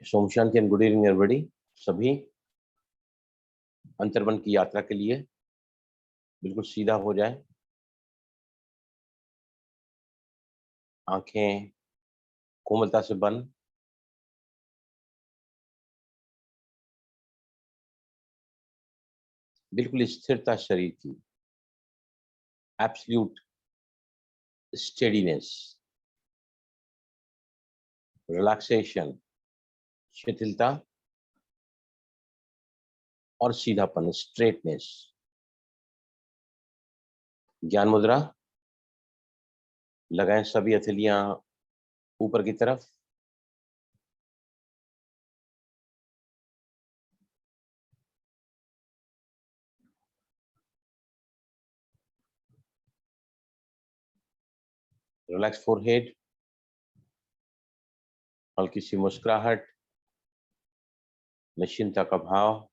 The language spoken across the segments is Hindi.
सोम शांति एंड गुड इवनिंग एवरीबॉडी। सभी अंतर्मन की यात्रा के लिए बिल्कुल सीधा हो जाए, आंखें कोमलता से बंद, बिल्कुल स्थिरता शरीर की, एब्सोल्यूट स्टेडीनेस, रिलैक्सेशन, शिथिलता और सीधापन, स्ट्रेटनेस। ज्ञान मुद्रा लगाएं सभी हथेलियां ऊपर की तरफ। रिलैक्स फोरहेड, हल्की सी मुस्कुराहट, निश्चिंतता का भाव।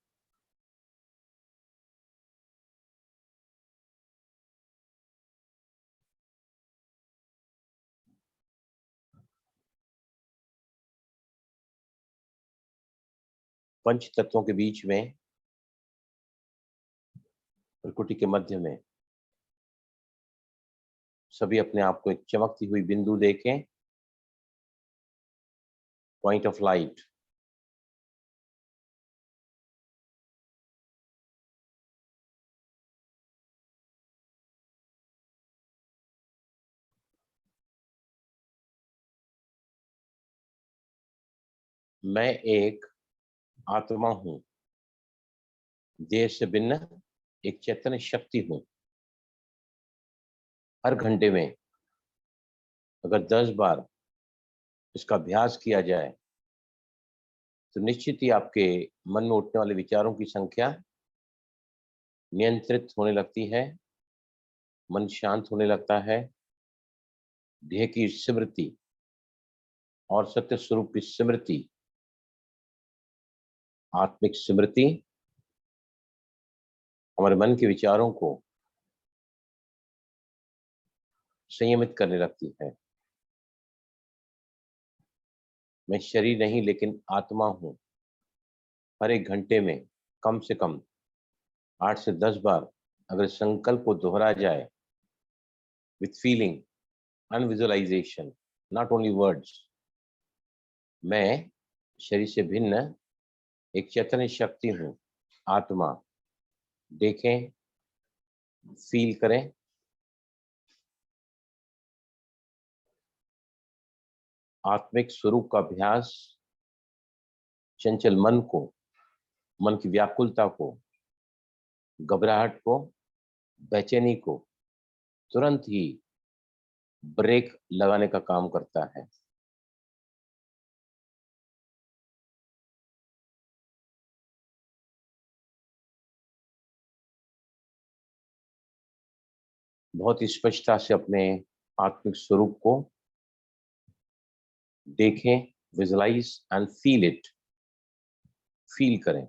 पंच तत्वों के बीच में, प्रकृति के मध्य में सभी अपने आप को एक चमकती हुई बिंदु देखें, पॉइंट ऑफ लाइट। मैं एक आत्मा हूं, देह से भिन्न एक चैतन्य शक्ति हूं। हर घंटे में अगर 10 बार इसका अभ्यास किया जाए तो निश्चित ही आपके मन में उठने वाले विचारों की संख्या नियंत्रित होने लगती है, मन शांत होने लगता है, ध्येय की स्मृति और सत्य स्वरूप की स्मृति, आत्मिक स्मृति हमारे मन के विचारों को संयमित करने लगती है। मैं शरीर नहीं लेकिन आत्मा हूं। हर एक घंटे में कम से कम 8 से 10 बार अगर संकल्प को दोहराया जाए with feeling and visualisation, not only words, मैं शरीर से भिन्न एक चैतन्य शक्ति हूं, आत्मा। देखें, फील करें, आत्मिक स्वरूप का अभ्यास चंचल मन को, मन की व्याकुलता को, घबराहट को, बेचैनी को तुरंत ही ब्रेक लगाने का काम करता है। बहुत स्पष्टता से अपने आत्मिक स्वरूप को देखें, visualise and feel it, feel करें।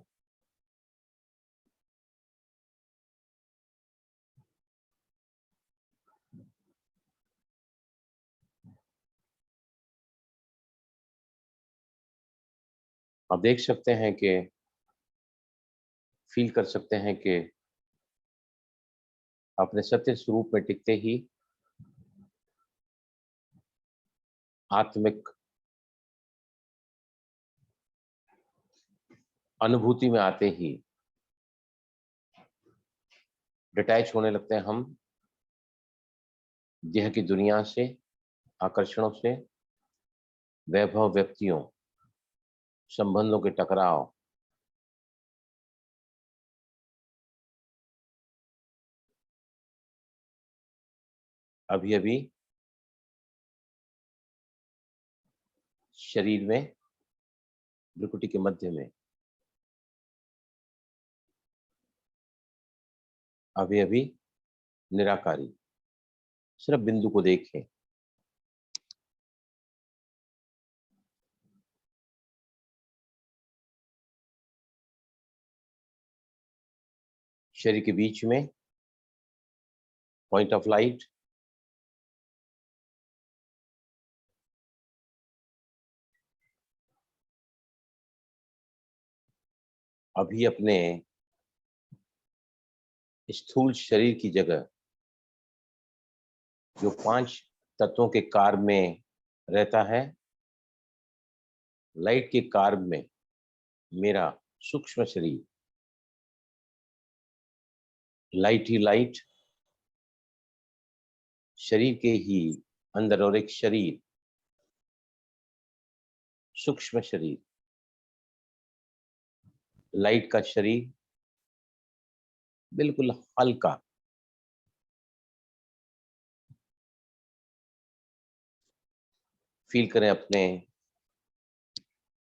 आप देख सकते हैं कि, फील कर सकते हैं कि अपने सत्य स्वरूप में टिकते ही, आत्मिक अनुभूति में आते ही डिटैच होने लगते हैं हम देह की दुनिया से, आकर्षणों से, वैभव, व्यक्तियों, संबंधों के टकराव। अभी अभी शरीर में, भ्रुकुटी के मध्य में, अभी अभी निराकारी। सिर्फ बिंदु को देखें। शरीर के बीच में पॉइंट ऑफ लाइट, अभी अपने स्थूल शरीर की जगह जो 5 तत्वों के कार्ब में रहता है, लाइट के कार्ब में मेरा सूक्ष्म शरीर, लाइट ही लाइट, शरीर के ही अंदर और एक शरीर, सूक्ष्म शरीर, लाइट का शरीर बिल्कुल हल्का, फील करें अपने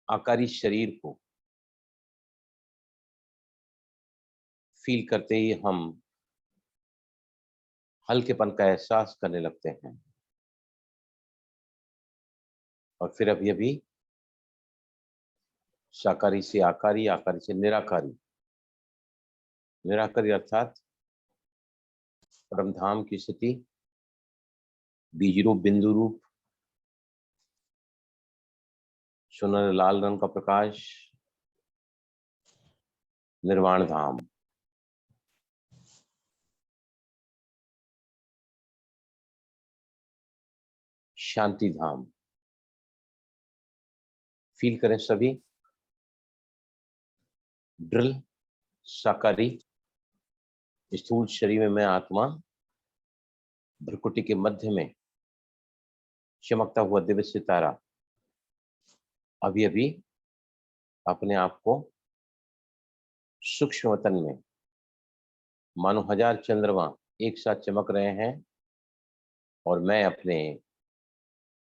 आकारी शरीर को। फील करते ही हम हल्केपन का एहसास करने लगते हैं। और फिर अभी अभी साकारी से आकारी, आकारी से निराकारी, निराकारी अर्थात परमधाम की स्थिति, बीज रूप, बिंदु रूप, सुनहरे लाल रंग का प्रकाश, निर्वाण धाम। शांति धाम फील करें सभी। ड्रिल साकारी, स्थूल शरीर में मैं आत्मा, भ्रुकुटी के मध्य में चमकता हुआ दिव्य सितारा अभी अभी अपने आप को सूक्ष्म वतन में मानो 1000 चंद्रमा एक साथ चमक रहे हैं और मैं अपने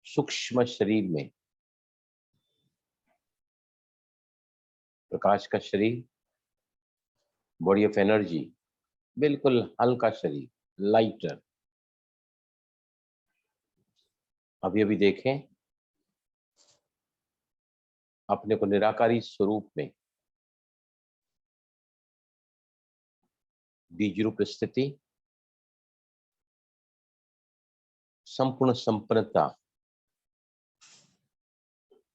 सूक्ष्म शरीर में प्रकाश का शरीर, बॉडी ऑफ एनर्जी, बिल्कुल हल्का शरीर, लाइटर। अभी अभी देखें अपने को निराकारी स्वरूप में, बीज रूप स्थिति, संपूर्ण संपन्नता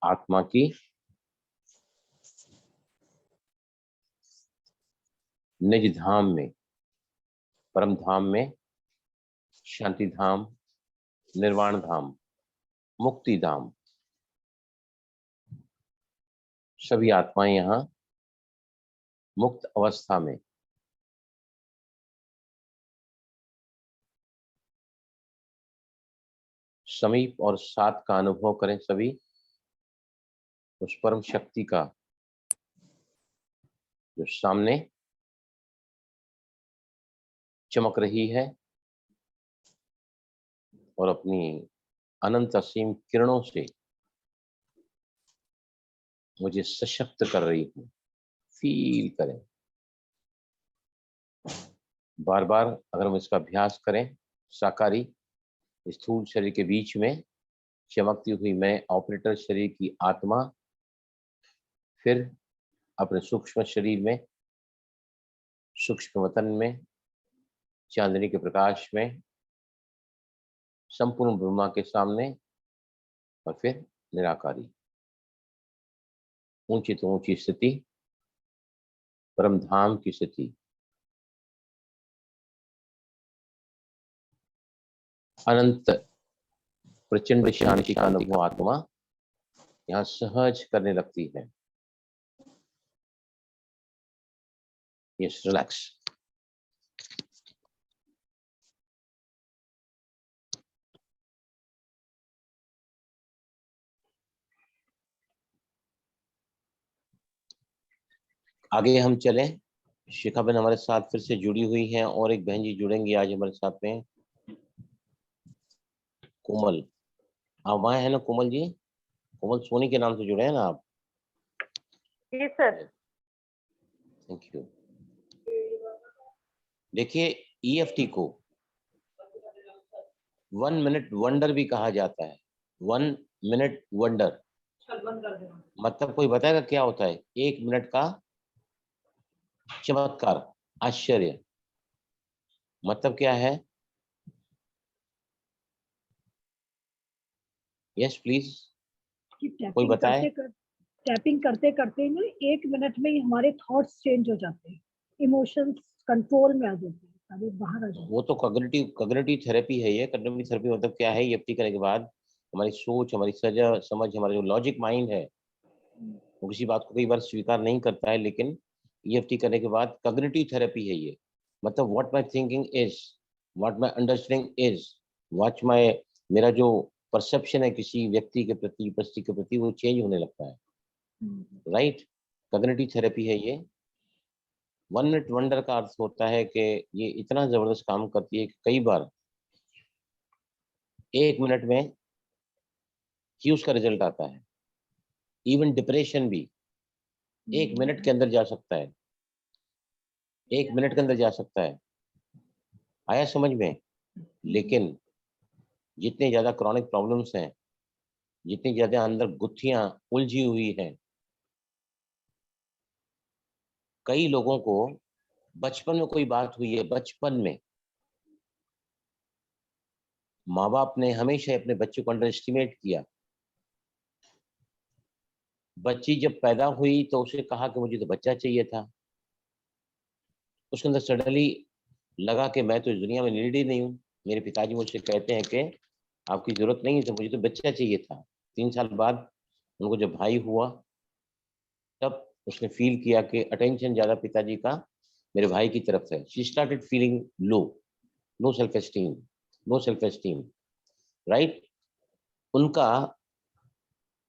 आत्मा की, निज धाम में, परम धाम में, शांति धाम, निर्वाण धाम, मुक्ति धाम। सभी आत्माएं यहाँ मुक्त अवस्था में समीप और साथ का अनुभव करें सभी उस परम शक्ति का जो सामने चमक रही है और अपनी अनंत असीम किरणों से मुझे सशक्त कर रही है। फील करें बार बार। अगर हम इसका अभ्यास करें, साकारी स्थूल शरीर के बीच में चमकती हुई मैं ऑपरेटर शरीर की आत्मा, फिर अपने सूक्ष्म शरीर में, सूक्ष्म वतन में, चांदनी के प्रकाश में, संपूर्ण ब्रह्मा के सामने, और फिर निराकारी, ऊंची तो ऊंची स्थिति, परम धाम की स्थिति, अनंत प्रचंड शांति का अनुभव आत्मा यहाँ सहज करने लगती है। Yes, relax. आगे हम चलें। शिखा बहन हमारे साथ फिर से जुड़ी हुई हैं और एक बहन जी जुड़ेंगी आज हमारे साथ में, कोमल। आप वहाँ है ना कोमल जी? कोमल सोनी के नाम से जुड़े हैं ना आप? जी सर। Thank you. देखिए, ईएफटी को 1 मिनट वंडर भी कहा जाता है। 1 मिनट वंडर मतलब कोई बताएगा क्या होता है? 1 मिनट का चमत्कार, आश्चर्य, मतलब क्या है? यस प्लीज, कोई बताए। टैपिंग करते करते ना 1 मिनट में ही हमारे थॉट्स चेंज हो जाते हैं, इमोशंस कंट्रोल में आ जाते हैं, सारे बाहर आ जाते हैं। वो तो कॉग्निटिव थेरेपी है। ये कॉग्निटिव थेरेपी मतलब क्या है? ईएफटी करने के बाद हमारी सोच, हमारी सजा समझ, हमारा जो लॉजिक माइंड है वो किसी बात को कई बार स्वीकार नहीं करता है, लेकिन ईएफटी करने के बाद कॉग्निटिव थेरेपी है ये। मतलब what my thinking is, what my understanding is, what my, मेरा जो परसेप्शन है किसी व्यक्ति के प्रति, परिस्थिति के प्रति, वो चेंज होने लगता है। राइट, कॉग्निटिव थेरेपी है ये। 1 मिनट वंडर का अर्थ होता है कि ये इतना जबरदस्त काम करती है कि कई बार 1 मिनट में ही उसका रिजल्ट आता है। इवन डिप्रेशन भी 1 मिनट के अंदर जा सकता है, 1 मिनट के अंदर जा सकता है। आया समझ में? लेकिन जितने ज्यादा क्रॉनिक प्रॉब्लम्स हैं, जितनी ज्यादा अंदर गुत्थियां उलझी हुई हैं, कई लोगों को बचपन में कोई बात हुई है, बचपन में माँ बाप ने हमेशा अपने बच्चे को अंडर एस्टिमेट किया। बच्ची जब पैदा हुई तो उसे कहा कि मुझे तो बच्चा चाहिए था। उसके अंदर सडनली लगा कि मैं तो इस दुनिया में नीड ही नहीं हूँ। मेरे पिताजी मुझसे कहते हैं कि आपकी जरूरत नहीं है, तो मुझे तो बच्चा चाहिए था। 3 साल बाद उनको जब भाई हुआ, तब उसने फील किया कि अटेंशन ज्यादा पिताजी का मेरे भाई की तरफ है। She started feeling low, no self esteem, no self esteem. Right, उनका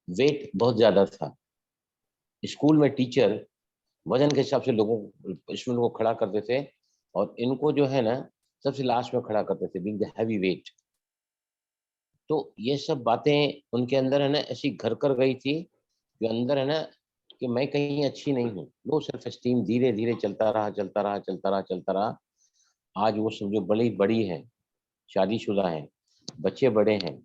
वेट बहुत ज्यादा था। स्कूल में टीचर वजन के हिसाब से लोगों स्टूडेंट को खड़ा करते थे, और इनको जो है ना सबसे लास्ट में खड़ा करते थे, बीइंग द हैवी वेट। तो ये सब बातें उनके अंदर है ना ऐसी घर कर गई थी कि अंदर है ना कि मैं कहीं अच्छी नहीं हूँ। लो सेल्फ एस्टीम धीरे धीरे चलता रहा, चलता रहा, चलता रहा, चलता रहा। आज वो समझो बड़ी बड़ी है, शादीशुदा है, बच्चे बड़े हैं,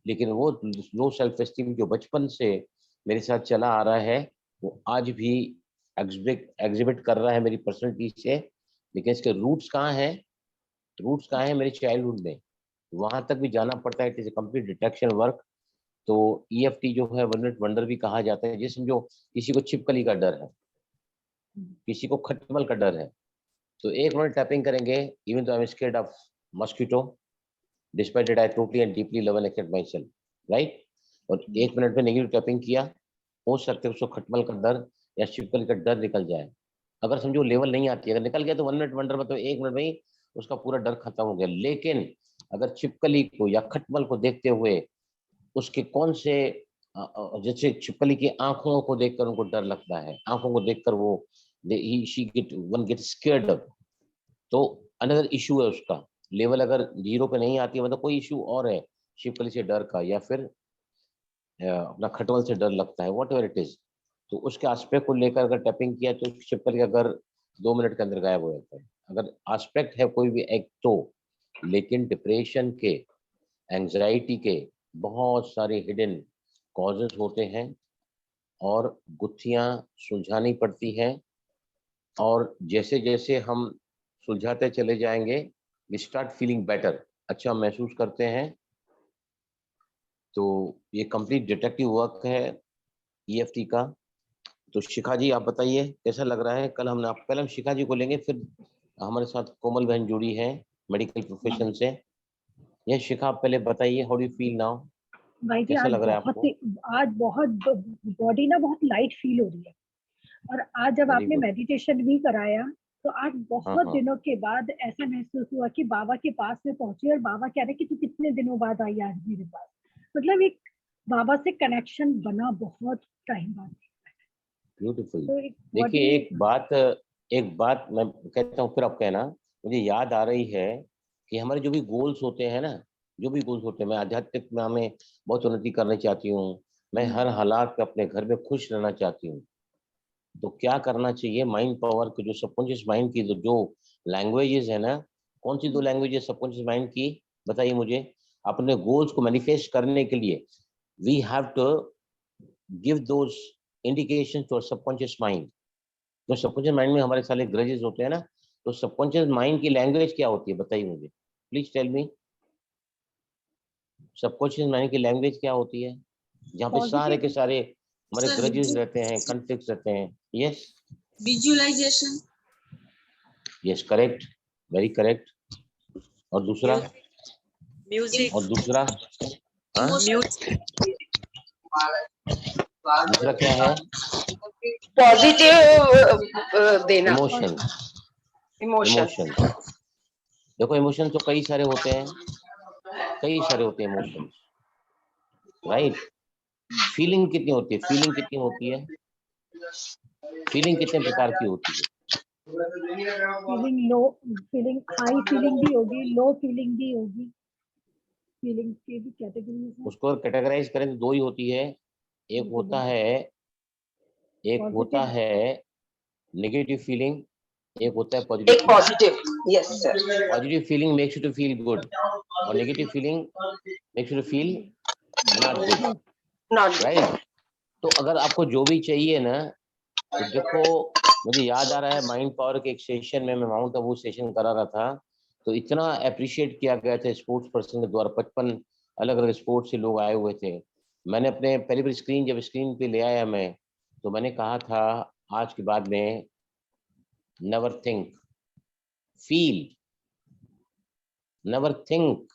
लेकिन वो लो सेल्फ एस्टीम जो बचपन से मेरे साथ चला आ रहा है, वो आज भी एग्जिबिट कर रहा है मेरी पर्सनैलिटी से। लेकिन इसके रूट्स कहाँ है? रूट्स कहाँ है? मेरे चाइल्डहुड में। वहां तक भी जाना पड़ता है। It is a complete detection work. तो ईएफटी जो है 1 मिनट वंडर भी कहा जाता है। जिसमें जो किसी को छिपकली का डर है, किसी को खटमल का डर है, तो 1 मिनट टैपिंग करेंगे। इवन तो I am scared of mosquito, despite that I totally and deeply love and accept myself. Right, और 1 मिनट में नेगेटिव टैपिंग किया, हो सकता है उसको खटमल का डर या छिपकली का डर निकल जाए। अगर समझो लेवल नहीं आती, अगर निकल गया तो 1 मिनट वंडर मतलब 1 मिनट में ही उसका पूरा डर खत्म हो गया। लेकिन अगर छिपकली को या खटमल को देखते हुए उसके कौन से जैसे छिपकली की आंखों को देखकर उनको डर लगता है, आंखों को देखकर वो she get one get scared, तो अनदर इशू है उसका। लेवल अगर 0 पे नहीं आती है मतलब कोई इशू और है, छिपकली से डर का या फिर अपना खटमल से डर लगता है, वॉट एवर इट इज। तो उसके एस्पेक्ट को लेकर अगर टैपिंग किया तो छिपकली का घर 2 मिनट के अंदर गायब हो जाता है, अगर एस्पेक्ट है कोई भी एक तो। लेकिन डिप्रेशन के, एंजाइटी के बहुत सारे हिडन कॉजेज होते हैं, और गुत्थियां सुलझानी पड़ती हैं। और जैसे जैसे हम सुलझाते चले जाएंगे, वी स्टार्ट फीलिंग बेटर, अच्छा महसूस करते हैं। तो ये कंप्लीट डिटेक्टिव वर्क है ईएफटी का। तो शिखा जी आप बताइए कैसा लग रहा है? कल हमने आप पहले हम शिखा जी को लेंगे, फिर हमारे साथ कोमल बहन जुड़ी है मेडिकल प्रोफेशन से। ये शिखा आप पहले बताइए, how do you feel now? भाई जी कैसा लग रहा है आपको? आज बहुत बॉडी ना बहुत लाइट फील हो रही है। और आज जब वेरी आपने गुड। मेडिटेशन भी कराया, तो आज हाँ बहुत हाँ, दिनों के बाद ऐसा महसूस हुआ कि बाबा के पास में पहुंची, और बाबा कह रहे कि तू कितने दिनों बाद आई आज मेरे पास। मतलब एक बाबा से कनेक्शन बना बहुत टाइम बाद। ब्यूटीफुल। तो एक देखिए बॉडी। एक बात मैं कहता हूँ, फिर आप कहना। मुझे याद आ रही है कि हमारे जो भी गोल्स होते हैं ना, जो भी गोल्स होते हैं, मैं आध्यात्मिक में हमें बहुत उन्नति करना चाहती हूँ, मैं हर हालात में अपने घर में खुश रहना चाहती हूँ। तो क्या करना चाहिए? माइंड पावर के जो सबकॉन्शियस माइंड की जो लैंग्वेजेस है ना, कौन सी 2 लैंग्वेजेस सबकॉन्शियस माइंड की, बताइए मुझे। अपने गोल्स को मैनिफेस्ट करने के लिए we have to give those indication to subconscious mind. तो सबकॉन्शियस माइंड में हमारे सारे ग्रजेस होते हैं ना, तो सबकॉन्शियस माइंड की लैंग्वेज क्या होती है बताइए मुझे, please tell me. Subconscious mind की लैंग्वेज क्या होती है, जहाँ पे सारे के पॉजिटिव। सारे हमारे Sir, ग्रजेस रहते हैं, कॉन्फ्लिक्ट्स रहते हैं। Yes visualization, yes, correct, very correct. और दूसरा, म्यूजिक, और दूसरा, हाँ, emotion, दूसरा क्या है? पॉजिटिव देना, इमोशन, इमोशन। इमोशन। देखो इमोशन तो कई सारे होते हैं, कई सारे होते हैं इमोशंस, राइट। फीलिंग कितनी होती है? फीलिंग कितनी होती है? फीलिंग कितने प्रकार की होती है? Feeling low, feeling high feeling भी होगी, लो फीलिंग भी होगी। फीलिंग की भी कैटेगरीज है। उसको कैटेगराइज करें तो दो ही होती है। एक होता है नेगेटिव फीलिंग, एक होता है पॉजिटिव एक positive, yes sir. Positive feeling makes you to feel good, और negative feeling makes you to feel not good, not right. तो अगर आपको जो भी चाहिए ना, तो देखो, मुझे याद आ रहा है माइंड पावर के एक सेशन में, मैं माउंट आबू सेशन करा रहा था, तो इतना अप्रिशिएट किया गया था स्पोर्ट्स पर्सन के द्वारा। 55 अलग अलग स्पोर्ट्स से लोग आए हुए थे। मैंने अपने पहली बार जब स्क्रीन पे ले आया मैं, तो मैंने कहा था आज के बाद में never think, feel. Never think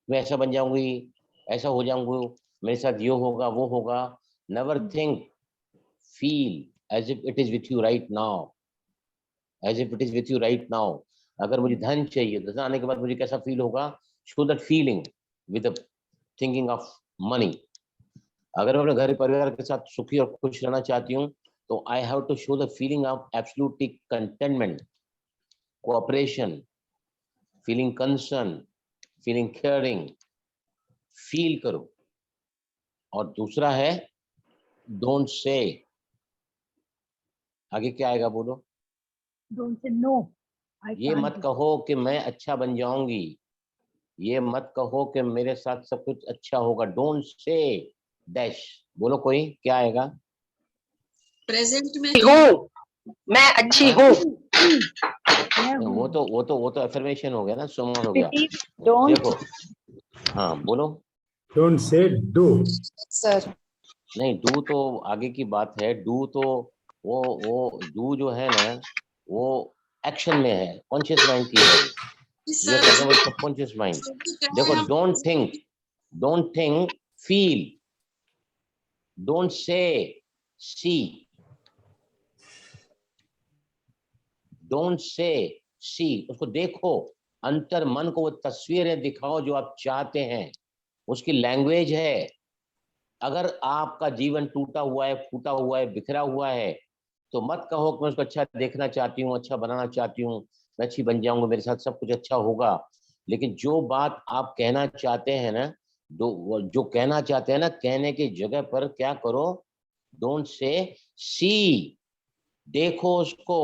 मैं ऐसा बन जाऊंगी, ऐसा हो जाऊंगी, मेरे साथ ये होगा वो होगा। Never think, feel as if it is with you right now, as if it is with you right now. अगर मुझे धन चाहिए, धन आने के बाद मुझे कैसा फील होगा? Show that feeling with thinking of money. अगर मैं अपने घर परिवार के साथ सुखी और खुश रहना चाहती हूँ, तो I have to show the feeling of absolutely containment, cooperation, feeling concern, feeling caring, feel करो। और दूसरा है डोंट से। आगे क्या आएगा बोलो? Don't say no. ये मत कहो कि मैं अच्छा बन जाऊंगी, ये मत कहो कि मेरे साथ सब कुछ अच्छा होगा। Don't say dash. बोलो कोई, क्या आएगा? present में हूँ, मैं अच्छी हाँ? हूँ। वो तो अफर्मेशन हो गया ना, सुमन हो गया। डोंट देखो, हाँ बोलो। Don't say do. सर, नहीं, डू तो आगे की बात है। डू तो वो डू जो है ना, वो एक्शन में है, कॉन्शियस माइंड की है। ये sir, करने वाले सबकॉन्शियस माइंड। देखो, don't think, feel. Don't say, see. Don't say, सी, उसको देखो। अंतर मन को वो तस्वीरें दिखाओ जो आप चाहते हैं, उसकी लैंग्वेज है। अगर आपका जीवन टूटा हुआ है, फूटा हुआ है, बिखरा हुआ है, तो मत कहो कि मैं उसको अच्छा देखना चाहती हूँ, अच्छा बनाना चाहती हूँ, मैं अच्छी बन जाऊंगा, मेरे साथ सब कुछ अच्छा होगा। लेकिन जो बात आप कहना चाहते हैं ना, जो कहना चाहते हैं ना, कहने की जगह पर क्या करो? डोंट से, सी, देखो उसको।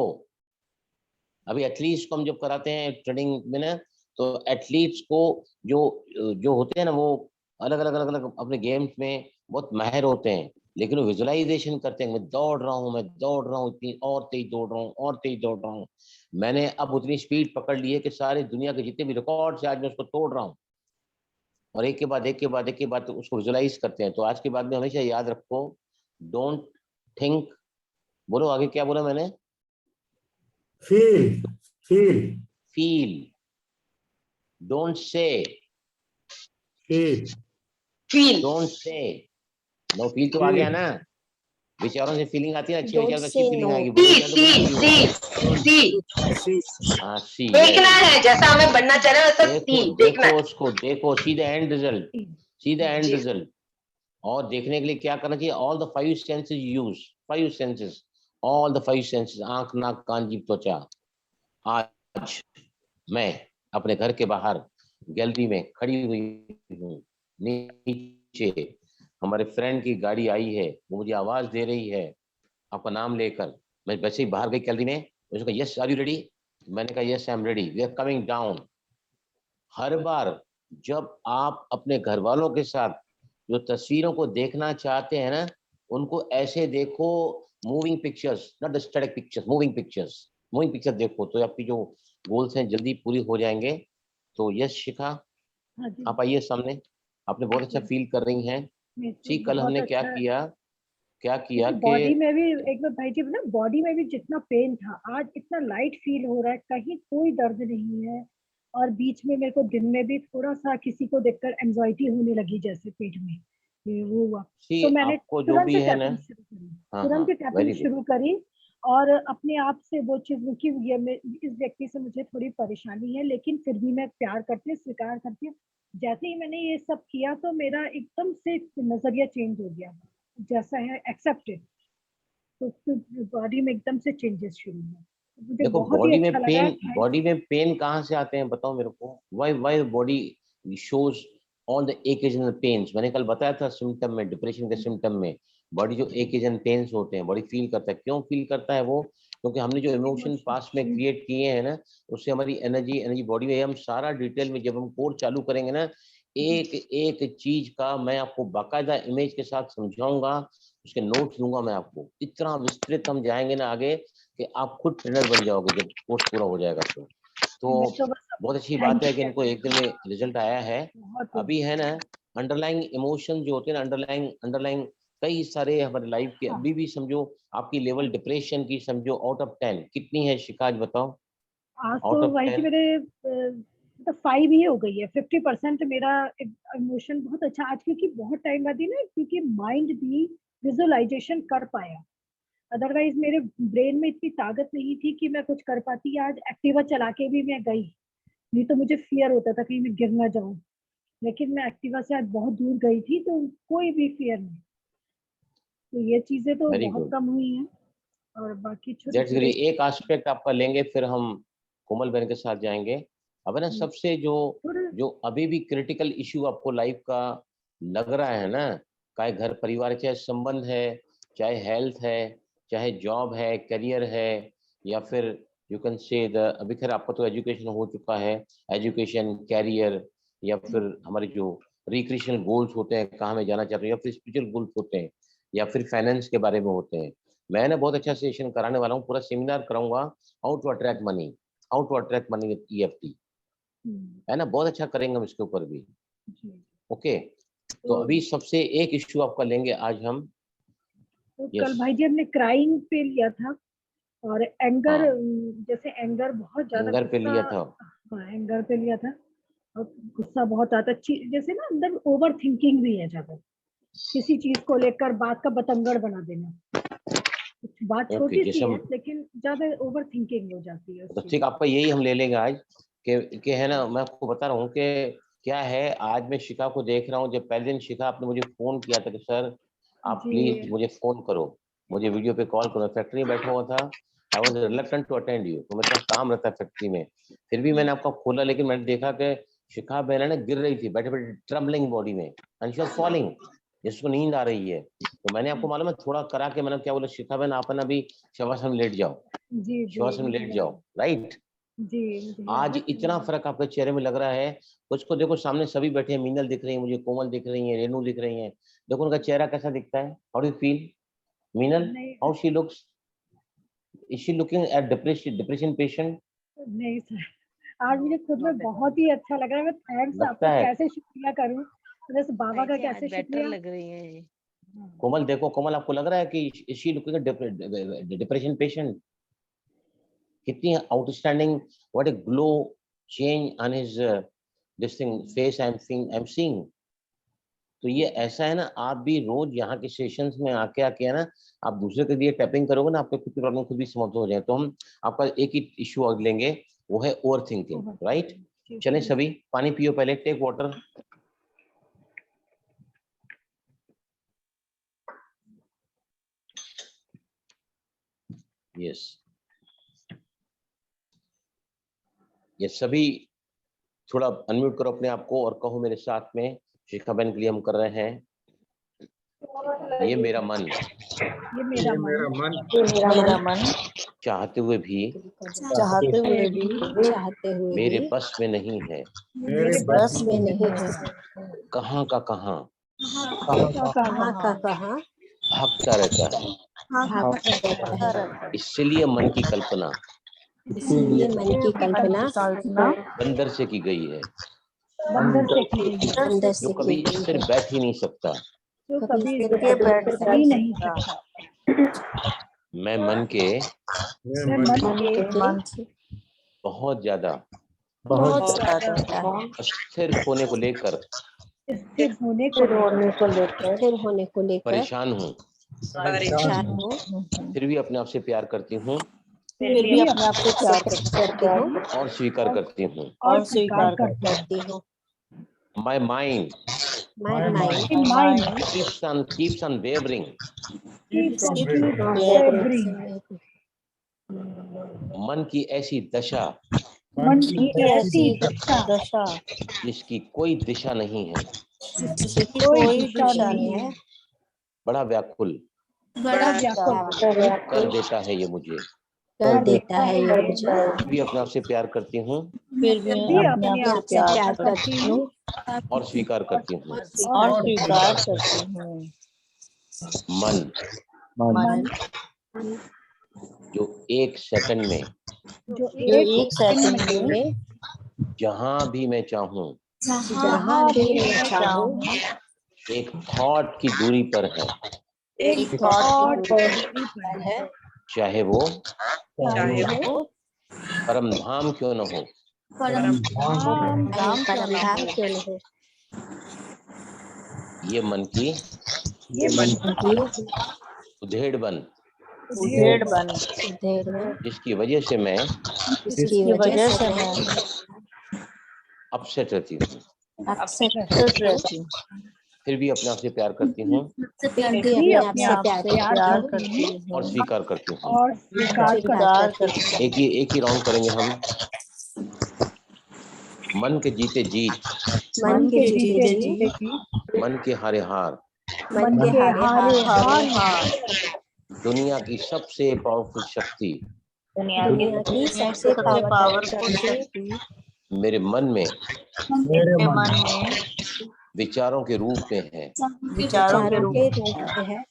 अभी एथलीट्स को हम जब कराते हैं ट्रेनिंग में ना, तो एथलीट्स को जो जो होते हैं ना, वो अलग अलग अलग अलग अपने गेम्स में बहुत माहिर होते हैं, लेकिन वो विजुअलाइजेशन करते हैं, मैं दौड़ रहा हूँ, मैं दौड़ रहा हूँ, इतनी और तेज दौड़ रहा हूँ, और तेज दौड़ रहा हूँ। मैंने अब उतनी स्पीड पकड़ ली है कि सारे दुनिया के जितने भी रिकॉर्ड से आज मैं उसको तोड़ रहा हूँ। और एक के बाद एक के बाद एक के बाद उसको विजुअलाइज करते हैं। तो आज के बाद में हमेशा याद रखो, डोंट थिंक। बोलो आगे क्या बोला मैंने? Feel, feel, feel. Don't say, feel, feel, don't say. No, feel तो आ गया ना। विचारों से फीलिंग आती है, अच्छे विचार से अच्छी फीलिंग आएगी। बुरे विचार तो बुरी फीलिंग आएगी। सी, हाँ, सी। देखना है, जैसा हमें बनना चाह रहे हैं वैसा देखो सी देखना देखो है। उसको, देखो, see the end result, see the end जी। रिजल्ट। और देखने के लिए क्या करना चाहिए? All the 5 senses use, 5 senses, all the 5 senses, आंख, नाक, कान, जीभ, त्वचा। आज मैं अपने घर के बाहर गैलरी में खड़ी हुई हूँ, नीचे हमारे फ्रेंड की गाड़ी आई है, वो मुझे आवाज दे रही है आपका नाम लेकर। मैं वैसे ही बाहर गई गैलरी में, उसने कहा यस आर यू रेडी? मैंने कहा yes I am ready, we are coming down. हर बार जब आप अपने घर वालों के साथ जो तस्वीरों को देखना चाहते हैं ना, उनको ऐसे देखो, moving pictures, not the static pictures, moving pictures. Moving picture देखो तो आपकी जो गोल्स हैं जल्दी पूरी हो जाएंगे। तो यस शिखा, हाँ जी, आप आइए सामने। आपने बहुत अच्छा फील कर रही हैं। मेरे को ठीक, कल बहुत हमने क्या अच्छा किया? क्या किया बॉडी कि में भी एक बार भाई जी ना, बॉडी में भी जितना पेन था आज इतना लाइट फील हो रहा है, कहीं कोई दर्द नहीं है। और बीच में मेरे को दिन में भी थोड़ा सा किसी को देखकर एंजाइटी होने लगी, जैसे पेट में ये वो हुआ। सी तो मैंने आपको जो तुरंत भी है ना, टैपिंग शुरू करी, हाँ तुरंत टैपिंग वेरी गुड, शुरू करी। और अपने आप से वो चीज रुकी हुई है। इस व्यक्ति से मुझे थोड़ी परेशानी है, लेकिन फिर भी मैं प्यार करती हूँ, स्वीकार करती हूँ। जैसे ही मैंने ये सब किया तो मेरा एकदम से नजरिया चेंज हो गया, जैसा है एक्सेप्टेड। तो बॉडी में एकदम से चेंजेस शुरू हुए, मुझे देखो बहुत ही अच्छा लगा। बॉडी में पेन कहाँ से आते हैं बताओ मेरे को, why body shows all the occasional pains. मैंने कल बताया था सिम्टम में, डिप्रेशन के सिम्टम में बॉडी जो occasional पेन्स होते हैं, बॉडी फील करता है। क्यों फील करता है वो? क्योंकि हमने जो इमोशन पास्ट में क्रिएट किए हैं ना, उससे हमारी एनर्जी बॉडी में, हम सारा डिटेल में जब हम कोर्स चालू करेंगे ना, एक एक चीज का मैं आपको बाकायदा इमेज के साथ समझाऊंगा, उसके नोट्स दूंगा मैं आपको। इतना विस्तृत हम जाएंगे ना आगे कि आप खुद ट्रेनर बन जाओगे जब कोर्स पूरा हो जाएगा। तो बहुत अच्छी बात है कि इनको एक दिन में रिजल्ट आया है। अभी है ना, अंडरलाइंग इमोशन जो होते हैं ना, अंडरलाइंग कई सारे हमारे लाइफ के, अभी भी समझो आपकी लेवल डिप्रेशन की समझो आउट ऑफ 10 कितनी है शिकाज बताओ? आज आउट तो ऑफ भाई जी 10 मेरे तो 5 ही हो गई है। 50% मेरा इमोशन बहुत अच्छा आज, क्योंकि बहुत टाइम बाद ही ना, क्योंकि माइंड भी विजुअलाइजेशन कर पाया। अदरवाइज मेरे ब्रेन में इतनी ताकत नहीं थी कि मैं कुछ कर पाती। आज एक्टिवा चला के भी मैं गई, नहीं तो मुझे फियर होता था कहीं मैं गिर ना जाऊं, लेकिन मैं एक्टिवा से आज बहुत दूर गई थी, तो कोई भी फियर नहीं। तो ये चीजें तो वेरी बहुत गुड, कम हुई हैं। और बाकी छोटे दैट्स ग्रेट। छोटे एक एस्पेक्ट आपका लेंगे फिर हम कोमल बहन के साथ जाएंगे। अब है ना, सबसे जो थोड़े जो अभी भी क्रिटिकल इशू आपको लाइफ का लग रहा है ना, चाहे घर परिवार, चाहे संबंध है, चाहे हेल्थ है, चाहे जॉब है, करियर है, या फिर यू कैन से द, अभी खैर आपका तो एजुकेशन हो चुका है, एजुकेशन, कैरियर, या फिर हमारे जो रिक्रिएशनल गोल्स होते हैं, कहाँ में जाना चाहते हैं, या फिर स्पिरिचुअल गोल्स होते हैं, या फिर फाइनेंस के बारे में होते हैं। मैं ना बहुत अच्छा सेशन कराने वाला हूँ, पूरा सेमिनार कराऊंगा, how to attract money, how to attract money with EFT, है ना, बहुत अच्छा करेंगे हम इसके ऊपर भी। जी। ओके, तो अभी सबसे एक इश्यू आपका लेंगे आज हम। तो यस, कल भाई जी हमने क्राइम पे लिया था, और एंगर, हाँ, जैसे एंगर बहुत ज्यादा एंगर पे गुस्सा। लिया था। हाँ, एंगर पे लिया था। और गुस्सा बहुत आता, जैसे ना अंदर ओवर थिंकिंग भी है ज्यादा, किसी चीज को लेकर बात का बतंगड़ बना देना। बात ओके, छोटी जैसे सी है, हम, लेकिन ज्यादा ओवर थिंकिंग हो जाती है उस तो चीज ठीक, में। आपका यही हम ले लेंगे आज कि है ना, मैं आपको बता रहा हूँ कि क्या है। आज मैं शिखा को देख रहा हूँ, जब पहले दिन शिखा आपने मुझे फोन किया था कि सर आप प्लीज जी मुझे फोन करो, मुझे वीडियो पे कॉल करो, फैक्ट्री में बैठा हुआ था, I was reluctant to attend you, तो मेरे पास काम रहता है फैक्ट्री में। फिर भी मैंने आपका खोला, लेकिन मैंने देखा कि शिखा बहन ना गिर रही थी बैठे बैठे, ट्रम्बलिंग बॉडी में, एंड शी वाज फॉलिंग, जिसको नींद आ रही है। तो मैंने आपको मालूम है थोड़ा करा के मैंने क्या बोला, शिखा बहन आप ना अभी शवासन में लेट जाओ, जी जी शवासन में लेट मुझे जाओ, याद राइट। है। जी मुझे याद आज है। इतना फर्क आपके चेहरे में लग रहा है। कुछ को देखो, सामने सभी बैठे हैं, मीनल दिख रही है मुझे, कोमल दिख रही है, रेनू दिख रही है, देखो उनका चेहरा कैसा दिखता है। हाउ डू फील मीनल, नहीं how she looks, is she looking at depression patient? नहीं सर, आज मुझे खुद में बहुत ही अच्छा लग रहा है। मैं थैंक्स लगता आपका है। कैसे शुक्रिया करूं, बस बाबा का भाई जी आज कैसे बेटर शुक्रिया। लग रही है ये। कोमल देखो, कोमल आपको लग रहा है कि is she looking at depression patient? कितनी outstanding, what a glow change on his this thing face, I am seeing. तो ये ऐसा है ना, आप भी रोज यहाँ के सेशंस में आके आके है ना, आप दूसरे के लिए टैपिंग करोगे ना, आपके खुद की प्रॉब्लम खुद भी समाप्त हो जाए। तो हम आपका एक ही इश्यू और लेंगे, वो है ओवर थिंकिंग, राइट। चलें सभी, पानी पियो पहले, टेक वाटर। यस, ये सभी थोड़ा अनम्यूट करो अपने आप को और कहो मेरे साथ में, शिखा बहन के लिए हम कर रहे हैं, ये मेरा मन ये मेरा मन मेरा मन चाहते हुए भी चाहते हुए मेरे भी बस में नहीं है, मेरे बस में नहीं है। कहाँ का कहाँ कहाँ का कहाँ भागता रहता है, भागता रहता है। इसलिए मन की कल्पना इसीलिए मन की कल्पना बंदर से की गई है, बंदर से की गई है। अंदर जो से कभी की गई स्थिर है, बैठ ही नहीं सकता, जो कभी कभी सिर सिर पे बैठ बैठ ही नहीं सकता। मैं मन के मैं मन के बहुत ज्यादा बहुत अस्थिर होने को लेकर स्थिर होने को लेकर स्थिर होने को लेकर परेशान हूँ, परेशान हूँ, फिर भी अपने आप से प्यार करती हूँ फिर भी अपने आप से प्यार करती हूँ और स्वीकार करती हूँ। और स्वीकार करती करती हूँ। My mind My mind हूँ। Mind keeps on wavering. मन की ऐसी दशा मन की ऐसी दशा जिसकी कोई दिशा नहीं है, जिसकी कोई दिशा नहीं है, बड़ा व्याकुल बड़ा व्याकुल कर देता है ये मुझे। कर देता है ये मुझे। फिर भी अपने आप से प्यार करती हूँ फिर भी अपने आप से प्यार करती हूँ और स्वीकार करती हूँ। और स्वीकार करती हूँ। मन मन जो एक सेकंड में जो एक सेकंड में जहां भी मैं चाहूं जहाँ भी मैं चाहूँ एक थॉट की दूरी पर है, एक थॉट पर है, चाहे वो चाहे वो परम धाम क्यों न हो। परम धाम परमधाम क्यों न हो। ये मन की उधेड़ बन जिसकी वजह से मैं इसकी वजह से मैं अपसेट रहती हूँ, अपसेट रहती हूँ। फिर भी अपने आप से प्यार करती हूँ फिर भी अपने आप से प्यार करती हूँ और स्वीकार करती हूँ। और स्वीकार करती हूँ। एक ही राउंड करेंगे हम। मन के जीते जीत, मन के जीते जी, मन के हारे हार, मन के हारे हार, दुनिया की सबसे पावरफुल शक्ति दुनिया की सबसे पावरफुल शक्ति मेरे मन में में विचारों के रूप में है। विचारों के रूप में है।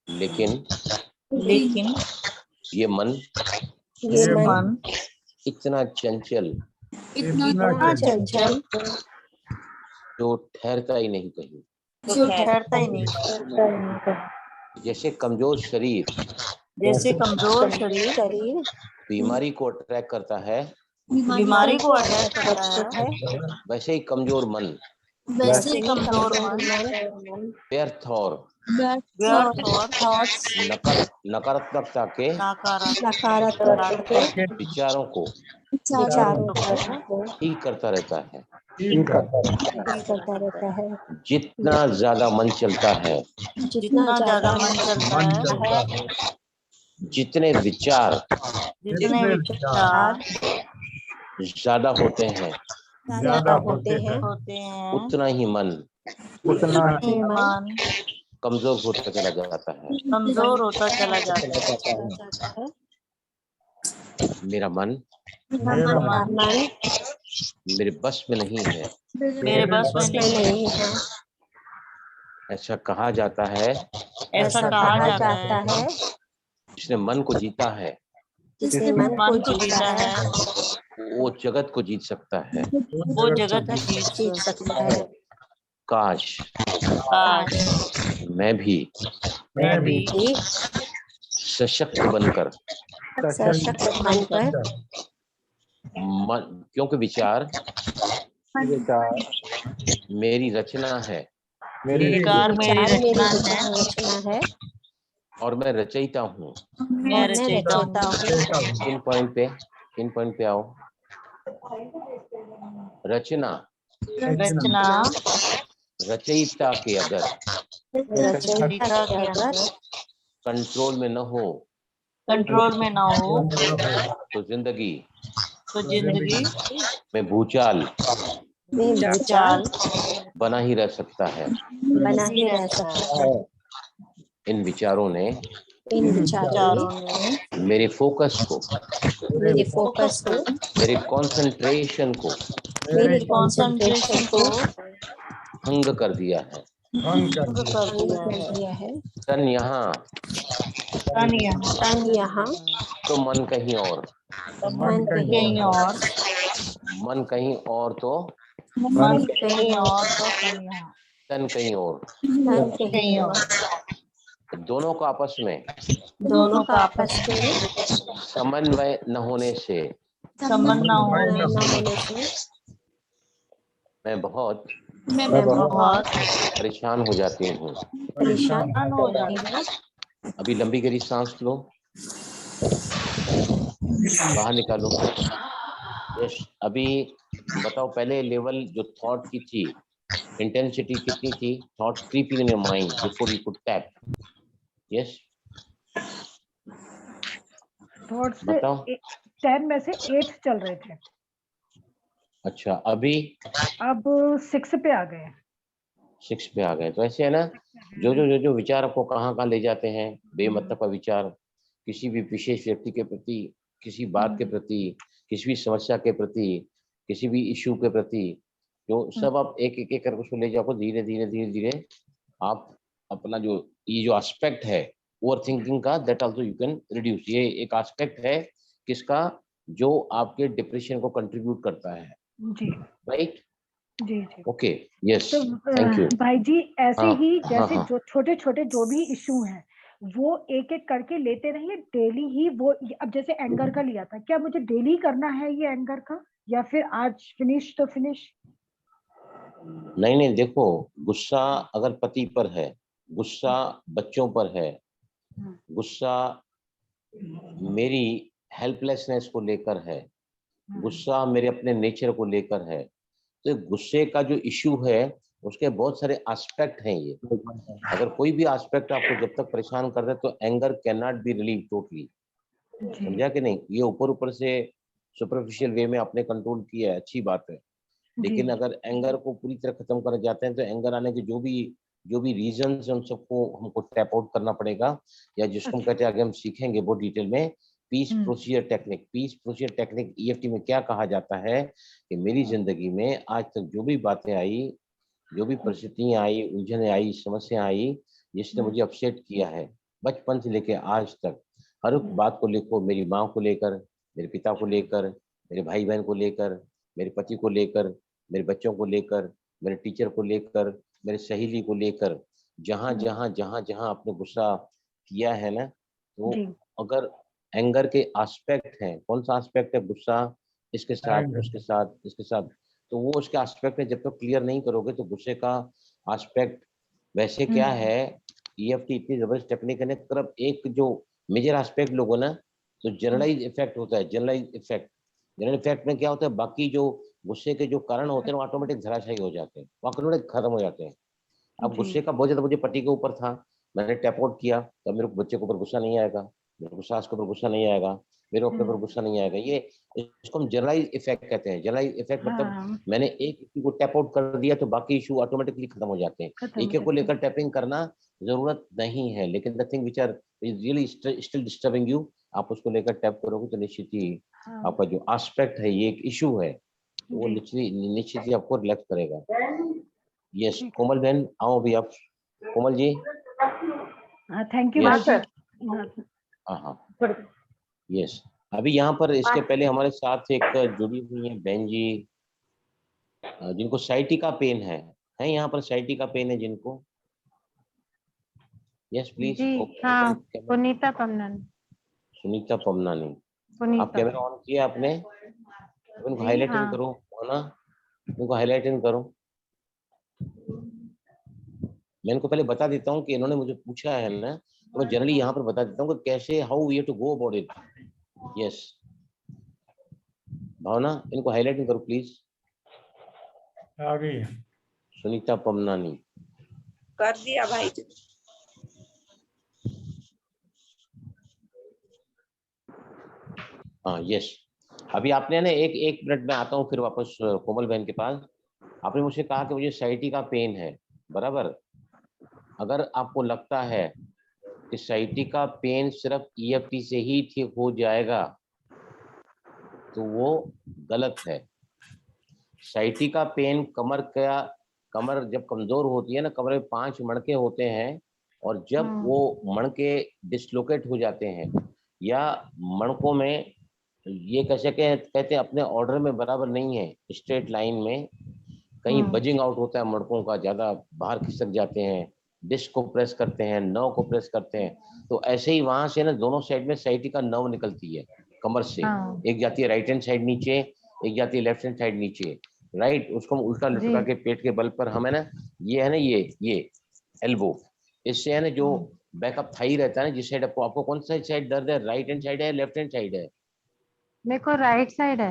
लेकिन ये मन इतना चंचल इतना चंचल जो ठहरता ही नहीं कहीं। जैसे कमजोर शरीर शरीर बीमारी को अट्रैक्ट करता है, बीमारी को अटैक करता है, वैसे ही कमजोर मन व्यर्थ और नकारात्मकता के नकारात्मक विचारों को विचारों को ठीक करता रहता है। करता रहता है। जितना ज्यादा मन चलता है, जितना ज्यादा मन चलता है, जितने विचार ज्यादा होते हैं, ज्यादा होते हैं, उतना ही मन कमजोर होता चला जाता है। मेरा मन मेरे बस में नहीं है। नहीं है। ऐसा कहा जाता है ऐसा कहा जाता है जिसने मन को जीता है जिसने मन को जीता है वो जगत को जीत सकता है। जीत सकता है। काश मैं भी सशक्त बनकर सशक्त बनकर क्योंकि विचार मेरी रचना है विचार मेरी रचना है और मैं रचयिता हूँ। मैं रचयिता हूँ। किन पॉइंट पे आओ। रचना रचयिता के अगर कंट्रोल में न हो तो जिंदगी में भूचाल बना ही रह सकता है। इन विचारों ने मेरे फोकस को मेरे कंसंट्रेशन को भंग कर दिया है। तन यहाँ तो मन कहीं और, मन कहीं और तो तन कहीं और, तन कहीं और, दोनों को आपस में दोनों का आपस में समन्वय न होने से समन्वय न होने से मैं बहुत मैं बहुत परेशान हो जाती हूँ। परेशान हो जाती हूँ। अभी लंबी गहरी सांस लो, बाहर निकालो। यस, अभी बताओ पहले लेवल जो थॉट की थी, इंटेंसिटी कितनी थी? Thoughts creeping in your mind before you could tap. Yes, thoughts बताओ। 10 में से 8 चल रहे थे, अच्छा, अभी अब 6 पे आ गए। 6 पे आ गए। तो ऐसे है ना, जो विचार आपको कहाँ ले जाते हैं, बेमतलब का विचार, किसी भी विशेष व्यक्ति के प्रति, किसी बात के प्रति, किसी भी समस्या के प्रति, किसी भी इश्यू के प्रति, जो सब आप एक एक करके उसको ले जाओ, धीरे धीरे आप अपना जो ये जो एस्पेक्ट है ओवर थिंकिंग का, that also you can reduce. ये एक एस्पेक्ट है किसका, जो आपके डिप्रेशन को कंट्रीब्यूट करता है। जी राइट, जी जी। ओके, यस, तो थैंक यू। भाई जी ऐसे हाँ, ही हाँ, जैसे हाँ। जो छोटे छोटे जो भी इशू हैं वो एक एक करके लेते रहिए डेली ही। वो अब जैसे एंगर का लिया था, क्या मुझे डेली करना है ये एंगर का, या फिर आज फिनिश तो फिनिश? नहीं, देखो, गुस्सा अगर पति पर है, गुस्सा बच्चों पर है, गुस्सा मेरी हेल्पलेसनेस को लेकर है, गुस्सा मेरे अपने नेचर को लेकर है, तो गुस्से का जो इश्यू है उसके बहुत सारे एस्पेक्ट हैं। ये अगर कोई भी एस्पेक्ट आपको जब तक परेशान कर रहा है तो anger can not be relieve totally. समझा कि नहीं? ये ऊपर से सुपरफिशियल वे में आपने कंट्रोल किया है, अच्छी बात है, लेकिन अगर एंगर को पूरी तरह खत्म कर जाते हैं तो एंगर आने के जो भी रीजंस हैं उन सबको हमको टैप आउट करना पड़ेगा, या जिसको हम कहते हैं, आगे हम सीखेंगे बहुत डिटेल में, peace procedure technique. Peace procedure technique EFT में क्या कहा जाता है कि मेरी जिंदगी में आज तक जो भी बातें आई, जो भी परिस्थितियां आई, उलझने आई, समस्या आई, जिसने मुझे अपसेट किया है, बचपन से लेके आज तक, हर एक बात को लेकर, मेरी माँ को लेकर, मेरे पिता को लेकर, मेरे भाई बहन को लेकर, मेरे पति को लेकर, मेरे बच्चों को लेकर, मेरे टीचर को लेकर, मेरे सहेली को लेकर, जहाँ जहाँ आपने गुस्सा किया है ना, तो अगर एंगर के एस्पेक्ट हैं, कौन सा एस्पेक्ट है? गुस्सा, इसके साथ, उसके साथ, इसके साथ, तो वो उसके एस्पेक्ट है, जब तक क्लियर नहीं करोगे तो गुस्से का एस्पेक्ट वैसे क्या है। ईएफटी इतनी जबरदस्त टेक्निक है ना, तरफ एक जो मेजर एस्पेक्ट लोगो ना, तो जनरलाइज इफेक्ट होता है। जनरलाइज इफेक्ट में क्या होता है, बाकी जो गुस्से के जो कारण होते हैं वो ऑटोमेटिक धराशायी हो जाते हैं, वो ऑटोमेटिक खत्म हो जाते हैं। अब गुस्से का बहुत ज्यादा मुझे पति के ऊपर था, मैंने टैप आउट किया, तब मेरे को बच्चे के ऊपर गुस्सा नहीं आएगा, मेरे को सास के ऊपर गुस्सा नहीं आएगा, मेरे अपने ऊपर गुस्सा नहीं आएगा। ये इसको हम जनरलाइज इफेक्ट कहते हैं। जनरलाइज इफेक्ट मतलब मैंने एक इश्यू को टैप आउट कर दिया तो बाकी इश्यू ऑटोमेटिकली खत्म हो जाते हैं। एक एक को लेकर टैपिंग करना जरूरत नहीं है, लेकिन the thing which are really still disturbing you, आप उसको लेकर टैप करोगे तो निश्चित ही आपका जो एस्पेक्ट है, ये एक इशू है, तो वो निश्चित ही आपको रिलैक्स करेगा। यस, कोमल बहन आओ अभी आप। Komal ji, thank you Yes. Sir. हाँ, यस। अभी यहाँ पर इसके पहले हमारे साथ एक जुड़ी हुई है बहन जी, जिनको साइटिका पेन है यहाँ पर साइटिका का पेन है जिनको? Yes please. हाँ, पुनीता पमनानी। सुनीता पमनानी, आप कैमरा ऑन किया आपने? उनको हाईलाइट इन करो, है ना, उनको हाईलाइट इन करो। मैं इनको पहले बता देता हूँ कि इन्होंने मुझे पूछा है ना, तो मैं जनरली यहाँ पर बता देता हूँ कि कैसे, how we have to go about it. Yes, Bhavana इनको हाईलाइटिंग करो प्लीज। आ गई। सुनीता पमनानी कर दिया भाई जी। हाँ, यस। अभी आपने ना एक मिनट में आता हूँ फिर वापस कोमल बहन के पास। आपने मुझे कहा कि मुझे साइटी का पेन है, बराबर। अगर आपको लगता है कि साइटी का पेन सिर्फ ईएफटी से ही ठीक हो जाएगा तो वो गलत है। साइटी का पेन कमर जब कमजोर होती है ना, कमर में 5 मणके होते हैं, और जब वो मणके डिसलोकेट हो जाते हैं या मणकों में ये कैसे कहते हैं अपने ऑर्डर में बराबर नहीं है, स्ट्रेट लाइन में, कहीं बजिंग आउट होता है मणकों का, ज्यादा बाहर खिसक जाते हैं, डिस्क को प्रेस करते हैं, नर्व को प्रेस करते हैं, तो ऐसे ही वहां से ना दोनों साइड में साइटिका नर्व निकलती है कमर से। हाँ एक जाती है राइट हैंड साइड नीचे, एक जाती है लेफ्ट हैंड साइड नीचे। राइट, उसको हम उल्टा लटका के पेट के बल पर हम है ना, ये है ना, ये एल्बो, इससे है ना जो बैकअप थाई रहता है ना, जिस साइड आपको कौन सा साइड दर्द है, राइट हैंड साइड है, लेफ्ट हैंड साइड है? मेरे को राइट साइड है।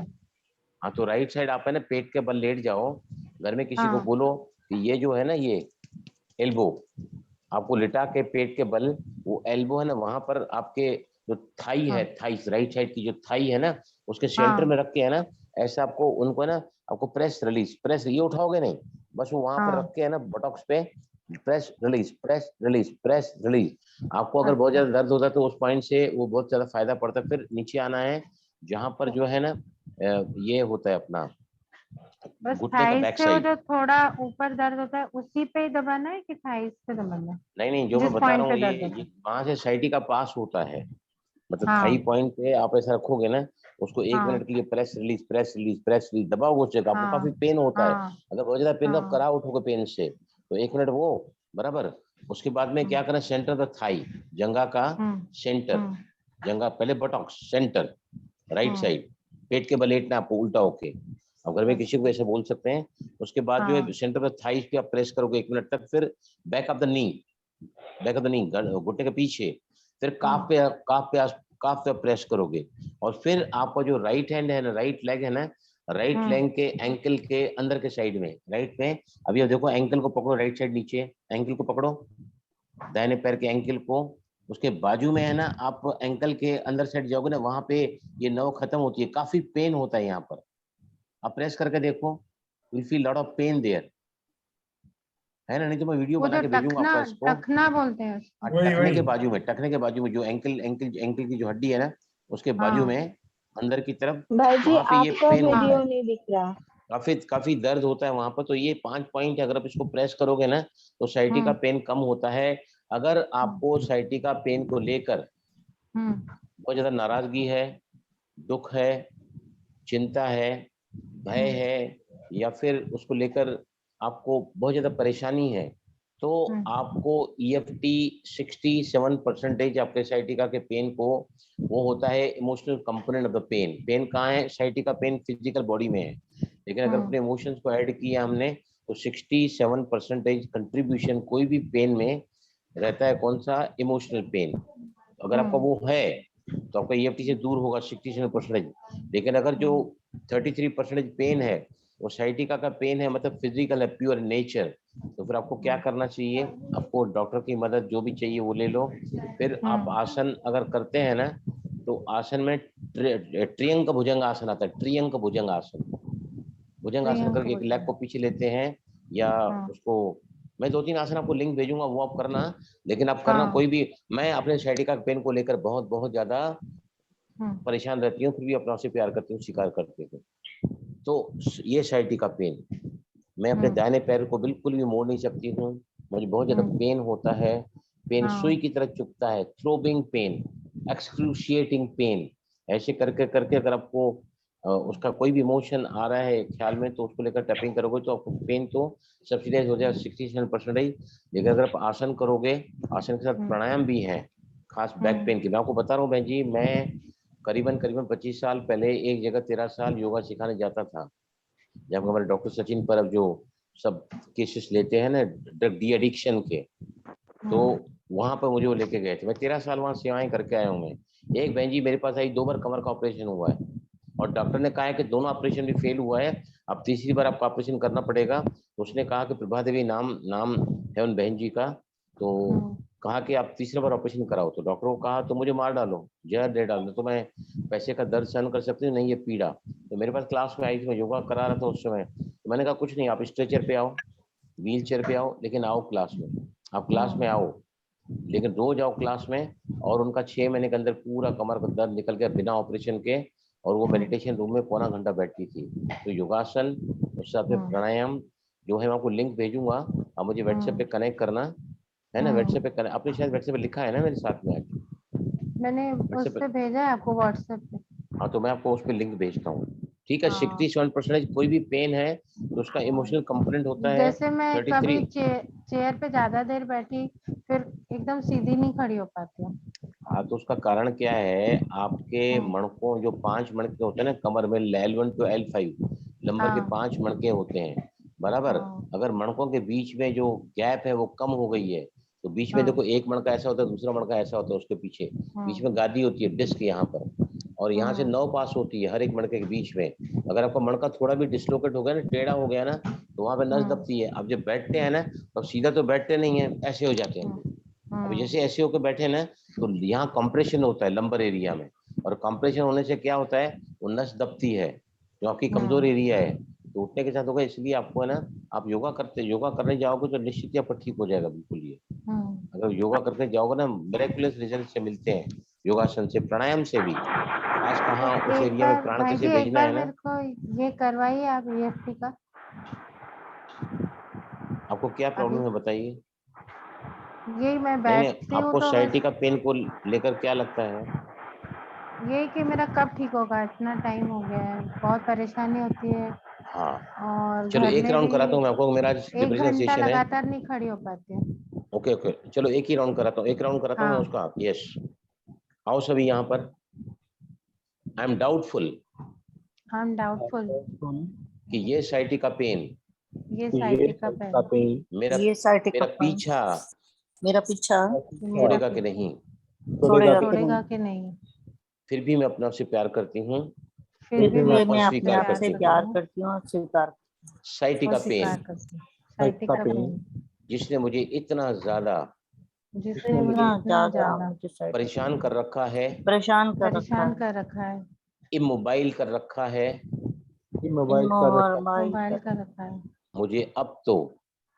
हाँ, तो राइट साइड आप है ना पेट के बल लेट जाओ, घर में किसी को हाँ बोलो कि ये जो है ना ये एल्बो, आपको लिटा के पेट के बल, वो एल्बो है ना वहां पर आपके जो थाई है, हाँ थाई राइट साइड की जो थाई है ना, उसके सेंटर हाँ में रख के है ना, ऐसा आपको उनको है ना, आपको प्रेस रिलीज, प्रेस ये उठाओगे नहीं, बस वो वहां पर रख हाँ। के है ना बटॉक्स पे, press release press release press release. आपको अगर बहुत अच्छा, ज्यादा दर्द होता है तो उस पॉइंट से वो बहुत ज्यादा फायदा पड़ता है। फिर नीचे आना है, जहां पर जो है ना ये होता है अपना बस घुटने का थाइस बैक से वो साइड। जो थोड़ा ऊपर दर्द होता है उसी पे ही दबाना है कि थाइस पे दबाना है? नहीं नहीं, जो मैं जिस बता रहा पॉइंट हूँ पे ये, दर्द होता है। वहां से साइटी का पास होता है, मतलब थाई हाँ पॉइंट पे आप ऐसा रखोगे ना, उसको 1 मिनट हाँ के लिए press release press release press release दबाओ उस जगह, आपको काफी हाँ पेन होता है। हाँ अगर बहुत ज्यादा पेन तो आप हाँ। करा उठोगे पेन से, तो 1 मिनट वो बराबर। उसके बाद में क्या हम्म करना, सेंटर द थाई, जंगा का हम्म सेंटर, हम्म जंगा पहले बटॉक्स सेंटर, राइट हम्म। साइड, पेट के बल लेटना आपको उल्टा होके, अब घर में किसी अच्छा। को ऐसे बोल सकते हैं। उसके बाद जो है हाँ सेंटर ऑफ थाइस पे आप प्रेस करोगे 1 मिनट तक, फिर back of the knee, back of the knee घुटने के पीछे, फिर काफ हम्म पे, काफ पे प्रेस करोगे, और फिर आपका जो राइट हैंड है ना, राइट लेग है ना, राइट हम्म लेग के एंकल के अंदर के साइड में, राइट में, अभी अब देखो एंकल को पकड़ो, राइट साइड नीचे एंकल को पकड़ो, दाहिने पैर के एंकल को, उसके बाजू में है ना, आप एंकल के अंदर साइड जाओगे ना, वहां पे ये नर्व खत्म होती है, काफी पेन होता है यहाँ पर, आप प्रेस करके देखो, will feel lot of pain there, है ना? नहीं तो मैं वीडियो वो बना जो के भेजूंगा टखना, आपको इसको। टखना बोलते हैं उसको। वही टखने वही। के बाजू में, टखने के बाजू में जो एंकल एंकल एंकल की जो हड्डी है ना, उसके बाजू हाँ में अंदर की तरफ, भाई जी वहां पे ये आपका पेन होता वीडियो है, नहीं दिख रहा। काफी काफी दर्द होता है वहां पर। तो ये 5 पॉइंट अगर आप इसको प्रेस करोगे ना, तो साइटी का हम्म पेन कम होता है। अगर हम्म आपको साइटी का पेन को लेकर हम्म बहुत ज्यादा नाराजगी है, दुख है, चिंता है, भय हम्म है, या फिर उसको लेकर आपको बहुत ज्यादा परेशानी है, तो हम्म आपको EFT 67% आपके साइटिका के पेन को, वो होता है emotional component of the pain. Pain कहाँ है? साइटिका पेन फिजिकल बॉडी में है, लेकिन अगर हम्म अपने इमोशंस को ऐड किया हमने, तो 67% कंट्रीब्यूशन कोई भी पेन में रहता है। कौन सा? Emotional pain. अगर आपका हम्म वो है तो आपका EFT से दूर होगा 67%। लेकिन अगर जो 33% पेन है, वो साइटिका का पेन है, मतलब फिजिकल है, प्योर नेचर, तो फिर आपको क्या करना चाहिए? आपको डॉक्टर की मदद जो भी चाहिए वो ले लो। फिर आप आसन अगर करते हैं ना, तो आसन में त्रियंक भुजंग आसन आता है, त्रियंक भुजंग आसन। भुजंग आसन प्रियंका करके एक लेग बोलते को पीछे लेते हैं, या हाँ उसको, मैं 2-3 आसन आपको लिंक भेजूंगा, वो आप करना। लेकिन आप करना हाँ। कोई भी, मैं अपने साइटिका पेन को लेकर बहुत बहुत ज्यादा हम्म परेशान रहती हूँ, फिर भी अपना से प्यार करती हूँ, स्वीकार करती हूँ। तो ये साइटिका पेन, मैं अपने हम्म दाहिने पैर को बिल्कुल भी मोड़ नहीं सकती हूँ, मुझे बहुत ज्यादा हम्म पेन होता है, पेन सुई हाँ की तरह चुभता है, थ्रोबिंग पेन, एक्सक्रूशिएटिंग पेन। ऐसे करके करके अगर आपको उसका कोई भी इमोशन आ रहा है ख्याल में, तो उसको लेकर टैपिंग करोगे तो आपको पेन तो सब्सिडाइज हो जाएगा 67%। लेकिन अगर आप आसन करोगे, आसन के साथ हम्म प्राणायाम भी है, खास बैक पेन की। मैं आपको बता रहा हूँ बहन जी, मैं करीबन करीबन 25 साल पहले एक जगह 13 साल योगा सिखाने जाता था, जब हमारे डॉक्टर सचिन परब जो सब केसेस लेते हैं ना ड्रग डी एडिक्शन के, तो हम्म वहां पर मुझे वो लेके गए थे। मैं 13 साल वहां सेवाएं करके आया हूँ। मैं, एक बहन जी मेरे पास आई, 2 बार कमर का ऑपरेशन हुआ है, और डॉक्टर ने कहा है कि दोनों ऑपरेशन भी फेल हुआ है, अब तीसरी बार आपका ऑपरेशन करना पड़ेगा। तो उसने कहा कि प्रभा देवी नाम नाम है उन बहन जी का, तो हम्म कहा कि आप तीसरी बार ऑपरेशन कराओ। तो डॉक्टर को कहा तो मुझे मार डालो, जहर दे डालो, तो मैं पैसे का दर्द सहन कर सकती हूँ, नहीं ये पीड़ा। तो मेरे पास क्लास में आई थी, मैं योगा करा रहा था उस समय, तो मैंने कहा कुछ नहीं, आप स्ट्रेचर पे आओ, व्हील चेयर पे आओ, लेकिन आओ क्लास में, आप क्लास में आओ, लेकिन रोज आओ क्लास में। और उनका 6 महीने के अंदर पूरा कमर का दर्द निकल गया बिना ऑपरेशन के, और वो मेडिटेशन रूम में पौना घंटा बैठती थी। तो योगासन, उस साथ में प्राणायाम जो है, मैं आपको लिंक भेजूंगा, आप मुझे व्हाट्सएप पे कनेक्ट करना, है ना? व्हाट्सएप पे कनेक्ट, आपने शायद व्हाट्सएप पे लिखा है ना मेरे साथ में आज मैंने उस व्हाट्सएप पे पे। भेजा है आपको व्हाट्सएप पे। हाँ, तो मैं आपको उस पर लिंक भेजता हूँ, ठीक है? हाँ 67% कोई भी पेन है तो उसका इमोशनल कंपोनेंट होता है जैसे मैं 33। कभी चेयर पे ज्यादा देर बैठी फिर एकदम सीधी नहीं खड़ी हो पाती हूँ। हाँ, तो उसका कारण क्या है, आपके मणकों जो 5 मणके होते हैं ना कमर में, L1 to L5 लंबर के हाँ। 5 मणके होते हैं, बराबर। हाँ। अगर मणकों के बीच में जो गैप है वो कम हो गई है, तो बीच में हाँ। देखो एक मणका ऐसा होता है, दूसरा मणका ऐसा होता है उसके पीछे, बीच में गादी होती है, डिस्क यहाँ पर, और यहाँ से 9 पास होती है हर एक मणके के बीच में। अगर आपका मणका थोड़ा भी डिसलोकेट हो गया ना, टेढ़ा हो गया ना, तो वहां पे नस दबती है। अब जब बैठते हैं ना, तो सीधा तो बैठते नहीं है, ऐसे हो जाते हैं। अब जैसे ऐसे होकर बैठे ना, तो यहाँ कंप्रेशन होता है लंबर एरिया में, और कंप्रेशन होने से क्या होता है, वो नस दबती है जो आपकी कमजोर एरिया है, तो उठने के साथ होगा। इसलिए आपको है ना, आप योगा करने जाओगे तो निश्चित ही आपको ठीक हो जाएगा बिल्कुल। ये अगर योगा करके जाओगे ना, मिरेकुलस रिजल्ट से मिलते हैं, योगासन से, प्राणायाम से भी। आज कहाँ उस एक एरिया में बार प्राण भाई कैसे जी, एक भेजना बार है ना। मेरे को ये करवाइए आप EFT का। आपको क्या अभी प्रॉब्लम है बताइए। यही मैं नहीं नहीं, बैठती हूँ आपको तो बस साइटिका पेन को लेकर क्या लगता है। यही कि मेरा कब ठीक होगा, इतना टाइम हो गया है, बहुत परेशानी होती है। हाँ, और चलो घर एक में राउंड भी कराता हूँ मैं आपको, मेरा आज 1 लिबरेशन घंटा सेशन है। लगातार नहीं खड़ी हो पाती हूँ। ओके ओके, चलो एक ही राउंड कराता हूँ, एक राउंड कराता हूँ मैं हाँ। उसका। यस, आओ सभी यहाँ पर। I am doubtful I am doubtful कि ये साइटिका पेन ये साइटिका पेन मेरा ये साइटिका मेरा पीछा मेरा पीछा मेरा छोड़ेगा कि नहीं। छोड़ेगा कि नहीं। फिर भी मैं अपने आप से प्यार करती हूँ फिर भी मैं और मैं अपने स्वीकार आप से करती हूँ। प्यार करती हूँ और स्वीकार साइटिका और पेन स्वीकार करती हूँ। साइटिका पेन जिसने मुझे इतना ज्यादा जिसने मुझे इतना इतना ज्यादा ज्यादा मुझे साइटिका परेशान कर रखा है, परेशान कर रखा परेशान है, कर रखा है, इमोबाइल कर रखा है, मोबाइल कर रखा है। मुझे अब तो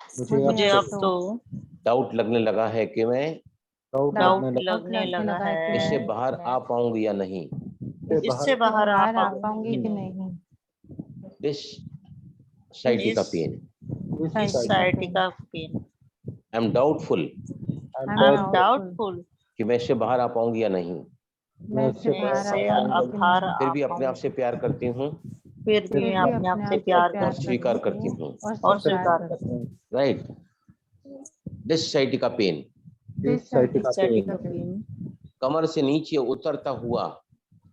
मुझे अब तो डाउट लगने लगा है कि मैं डाउट लगने लगा कि है इससे मैं बाहर आ पाऊंगी या नहीं। इससे बाहर आ आ पाऊंगी पाऊंगी कि नहीं। नहीं। दिस साइटिका पेन, इस sciatica pain I am doubtful I am doubtful कि मैं इससे बाहर आ पाऊंगी या नहीं। मैं इससे से बाहर बाहर फिर आ भी अपने आप से पाऊंगी, प्यार करती हूँ फिर भी मैं अपने आप से प्यार और करती स्वीकार हूँ करती हूँ। और स्वीकार करती हूँ। राइट, दिस साइटिका पेन इस साइटिका पेन कमर से नीचे उतरता हुआ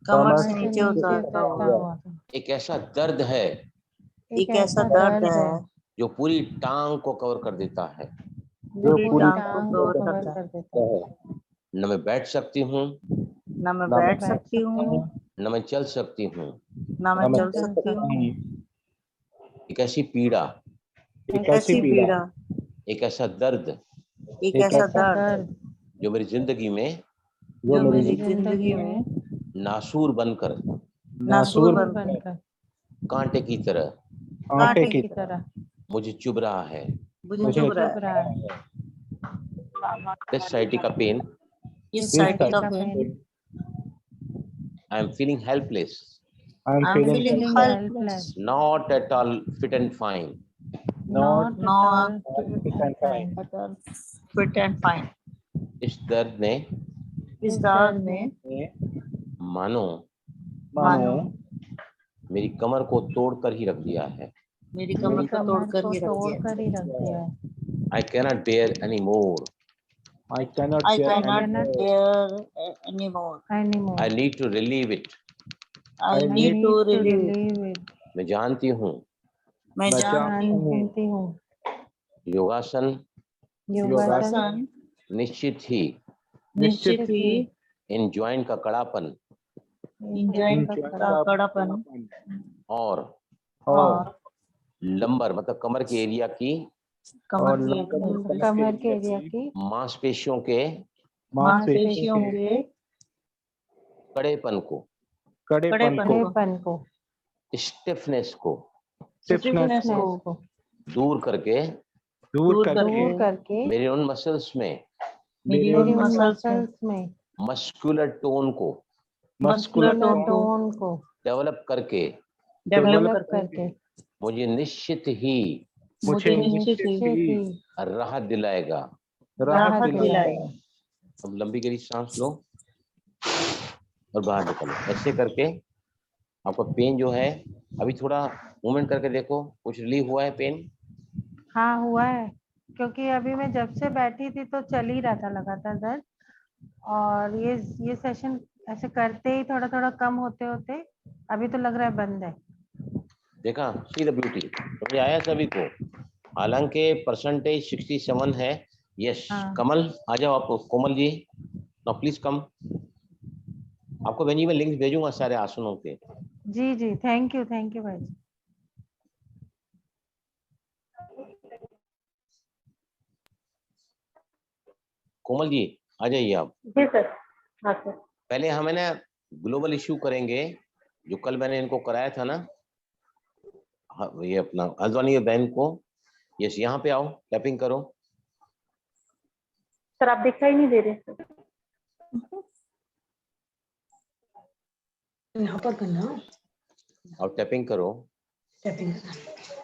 कमर से नीचे उतरता हुआ एक ऐसा दर्द है एक ऐसा दर्द है जो पूरी टांग को कवर कर देता है। जो पूरी पूरी टांग टांग को को कवर कवर करता कर देता है। न मैं बैठ सकती हूँ, न मैं बैठ सकती हूँ, न मैं चल सकती हूँ। न मैं चल सकती हूँ। एक ऐसी पीड़ा, एक ऐसी पीड़ा, एक ऐसा दर्द एक ऐसा दर्द जो मेरी जिंदगी में जो मेरी जिंदगी में नासूर बनकर, नासूर बनकर, कांटे की तरह कांटे की तरह मुझे चुभ रहा है। मुझे चुभ रहा है। दिस साइटिका पेन, इस sciatica pain I am feeling helpless, I am feeling helpless, not at all fit and fine. Not not at all fit and fine. इस दर्द ने इस दर्द ने मानो मानो मेरी कमर को तोड़कर ही रख दिया है। मेरी कमर को तोड़कर ही रख दिया है। I cannot bear anymore. I cannot bear anymore. I need to relieve it. I need to relieve it. मैं जानती हूँ मैं जानती हूँ योगासन योगासन निश्चित ही ही इन ज्वाइंट का कड़ापन जॉइंट का कड़ापन और लंबर मतलब कमर के एरिया की कमर के एरिया की मांसपेशियों के कड़ेपन को, स्टिफनेस को दूर करके मेरे उन मसल्स में मस्कुलर टोन को डेवलप करके मुझे निश्चित ही राहत दिलाएगा। अब लंबी गहरी सांस लो और बाहर निकलो। ऐसे करके आपका पेन जो है अभी थोड़ा मूवमेंट करके देखो, कुछ रिलीव हुआ है पेन? हाँ हुआ है, क्योंकि अभी मैं जब से बैठी थी तो चल ही रहा था लगातार दर्द, और ये सेशन ऐसे करते ही थोड़ा थोड़ा कम होते होते अभी तो लग रहा है बंद है। देखा, सी द ब्यूटी, समझ आया सभी को? हालांकि परसेंटेज 67 है। यस हाँ। कमल आ जाओ आप, Komal ji now please come. आपको बहन जी मैं लिंक भेजूंगा सारे आसनों के। जी जी, थैंक यू भाई जी। कोमल जी आ जाइए आप। जी सर। हाँ सर। पहले हमें ना ग्लोबल इश्यू करेंगे, जो कल मैंने इनको कराया था ना। हाँ, ये अपना अल्वानी बहन को, यस यहाँ पे आओ, टैपिंग करो। सर आप दिखाई नहीं दे रहे सर। यहाँ पर करना, और टैपिंग करो। टैपिंग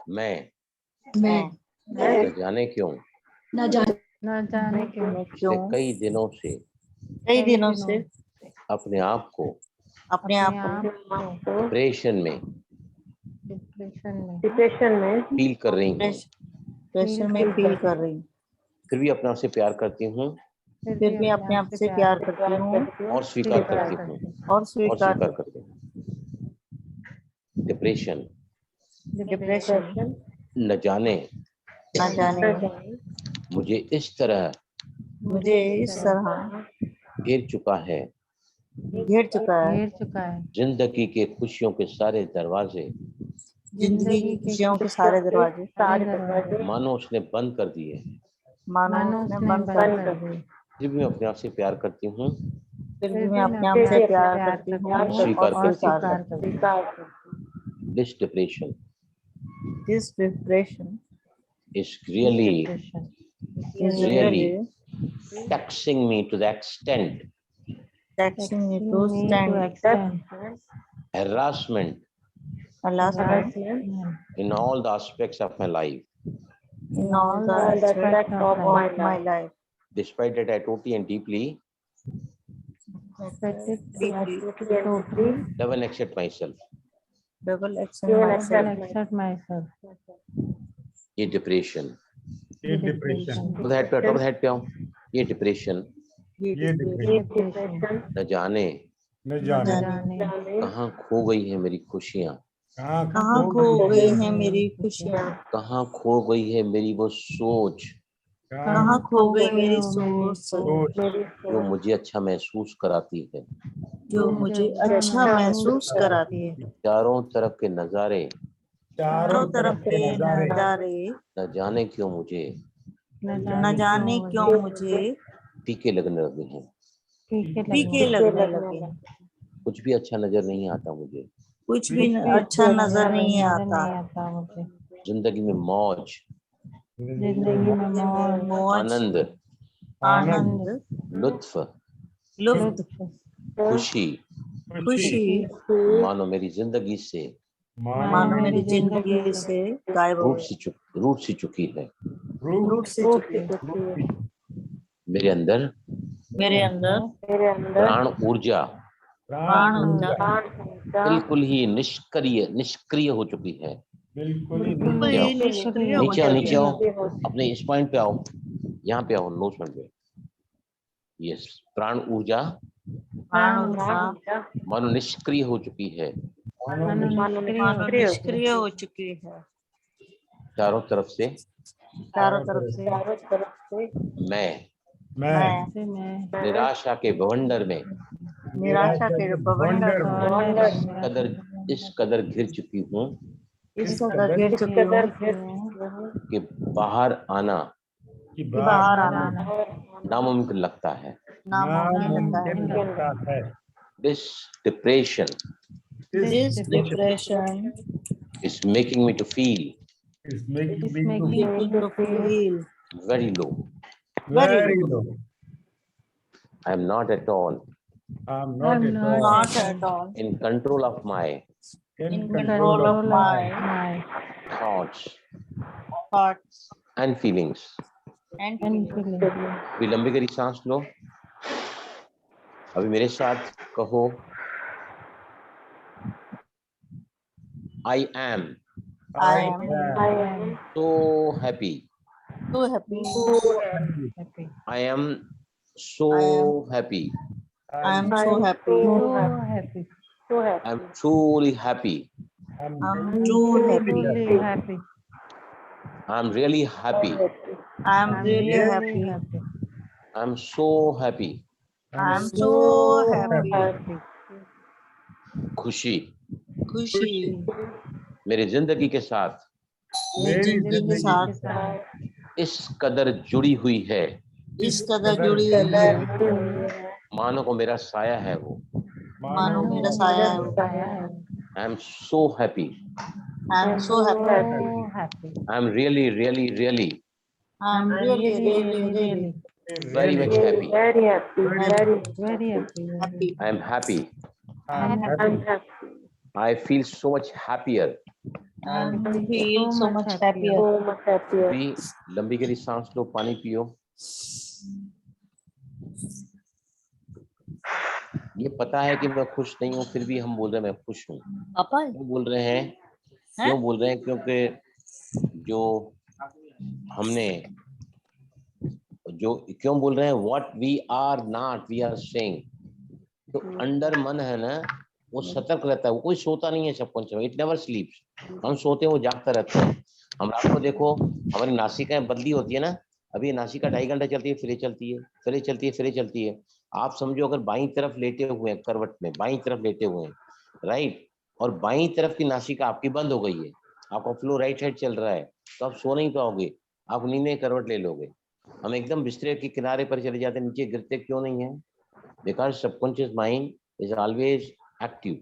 मैं मैं न जाने क्यों न जाने न जाने क्यों पिछले कई दिनों से अपने आप को अपने आप को डिप्रेशन में डिप्रेशन में फील कर रही हूँ, प्रेशर में फील कर रही हूँ, फिर भी अपने आप से प्यार करती हूँ फिर भी अपने आप से प्यार करती हूँ और स्वीकार करती हूँ और स्वीकार करती हूँ। डिप्रेशन डिप्रेशन न जाने मुझे इस तरह घेर चुका है, घेर चुका है। जिंदगी के खुशियों के सारे दरवाजे जिंदगी के खुशियों के सारे दरवाजे मानो उसने बंद कर दिए, मानो उसने बंद कर दिए, फिर भी मैं अपने आप से प्यार करती हूँ फिर भी मैं अपने आप से प्यार करती हूँ और स्वीकार और स्वीकार करती हूँ। This depression This depression is really is really taxing me to the extent taxing me to stand harassment in all the aspects of my life. in all the aspects of my life. Despite that, I totally and deeply love and accept myself. Double accept myself. ये डिप्रेशन, ये डिप्रेशन, टॉप हेड पे आओ। ये डिप्रेशन ये डिप्रेशन न जाने न जाने कहाँ खो गई है मेरी खुशियाँ, कहाँ खो गई है मेरी खुशियाँ, कहाँ खो गई है मेरी वो सोच कहाँ खो गई मेरी सोच जो मुझे अच्छा महसूस कराती है। जो मुझे अच्छा महसूस कराती है। चारों तरफ के नजारे चारों तरफ के नजारे न जाने क्यों मुझे न जाने क्यों मुझे फीके लगने लगे हैं, फीके लगने लगे हैं। कुछ भी अच्छा नजर नहीं आता मुझे, कुछ भी अच्छा नजर नहीं आता मुझे। जिंदगी में मौज, जिंदगी में मौज, आनंद, आनंद, लुत्फ, लुत्फ, खुशी खुशी मानो मेरी जिंदगी से मानो मेरी जिंदगी से गायब हो गई, रूठ सी चुकी है। रूठ से चुकी है। मेरे अंदर प्राण ऊर्जा बिल्कुल ही निष्क्रिय हो चुकी है। नीचे आओ, नीचे आओ, अपने इस पॉइंट पे आओ, यहाँ पे आओ, नोज पॉइंट पे। यस, प्राण ऊर्जा मानो निष्क्रिय हो चुकी है, निष्क्रिय हो चुकी है। चारों तरफ से मैं निराशा के बवंडर में इस कदर घिर चुकी हूँ कि बाहर आना नामुमकिन लगता है। This depression is making me to feel very low. very low. I am not at all I'm not at all in control of my in control of my thoughts thoughts and feelings. and feelings. अभी लंबी गहरी सांस लो, अभी मेरे साथ कहो, I am I I am am so happy. so happy. happy. I am so I am happy. I am so happy. So happy. I'm truly happy. I'm too happy. Truly happy. I'm really happy. I'm I'm really really happy. happy. I'm so happy. I'm so happy. Happy. खुशी खुशी मेरी जिंदगी के साथ मेरी मेरी जिंदगी के जिंदगी साथ के साथ इस कदर जुड़ी हुई है, इस कदर जुड़ी हुई है, मानो को मेरा साया है वो। मानो मेरा साया है वो। I am so happy. I am so happy. So happy. I am really really really I am really, really very much happy. Very happy. happy. I am happy. I'm happy. I feel so much happier. I feel so much happier. भी लंबी गहरी सांस लो, पानी पियो. ये पता है कि मैं खुश नहीं हूँ, फिर भी हम बोल रहे हैं मैं खुश हूँ. पापा क्यों बोल रहे हैं? क्यों बोल रहे हैं? क्योंकि जो हमने जो क्यों बोल रहे हैं? What we are not we are saying. तो अंडर मन है ना, वो सतर्क रहता है, वो कोई सोता नहीं है सबकॉन्शियस में. It never स्लीप्स. हम सोते हैं, वो जागता रहता है. हम रात को देखो, हमारी नासिकाएं बदली होती है ना. अभी नासिका 2.5 घंटे चलती है, फिर ये चलती है, फिर ये चलती है, फिर ये चलती है. आप समझो अगर बाईं तरफ लेटे हुए हैं, करवट में बाईं तरफ लेटे हुए हैं, राइट, और बाईं तरफ की नासिका आपकी बंद हो गई है, आपका फ्लो राइट साइड चल रहा है, तो आप सो नहीं पाओगे, आप नींद में करवट ले लोगे. हम एकदम बिस्तर के किनारे पर चले जाते हैं, नीचे गिरते क्यों नहीं है? Because subconscious mind is always active.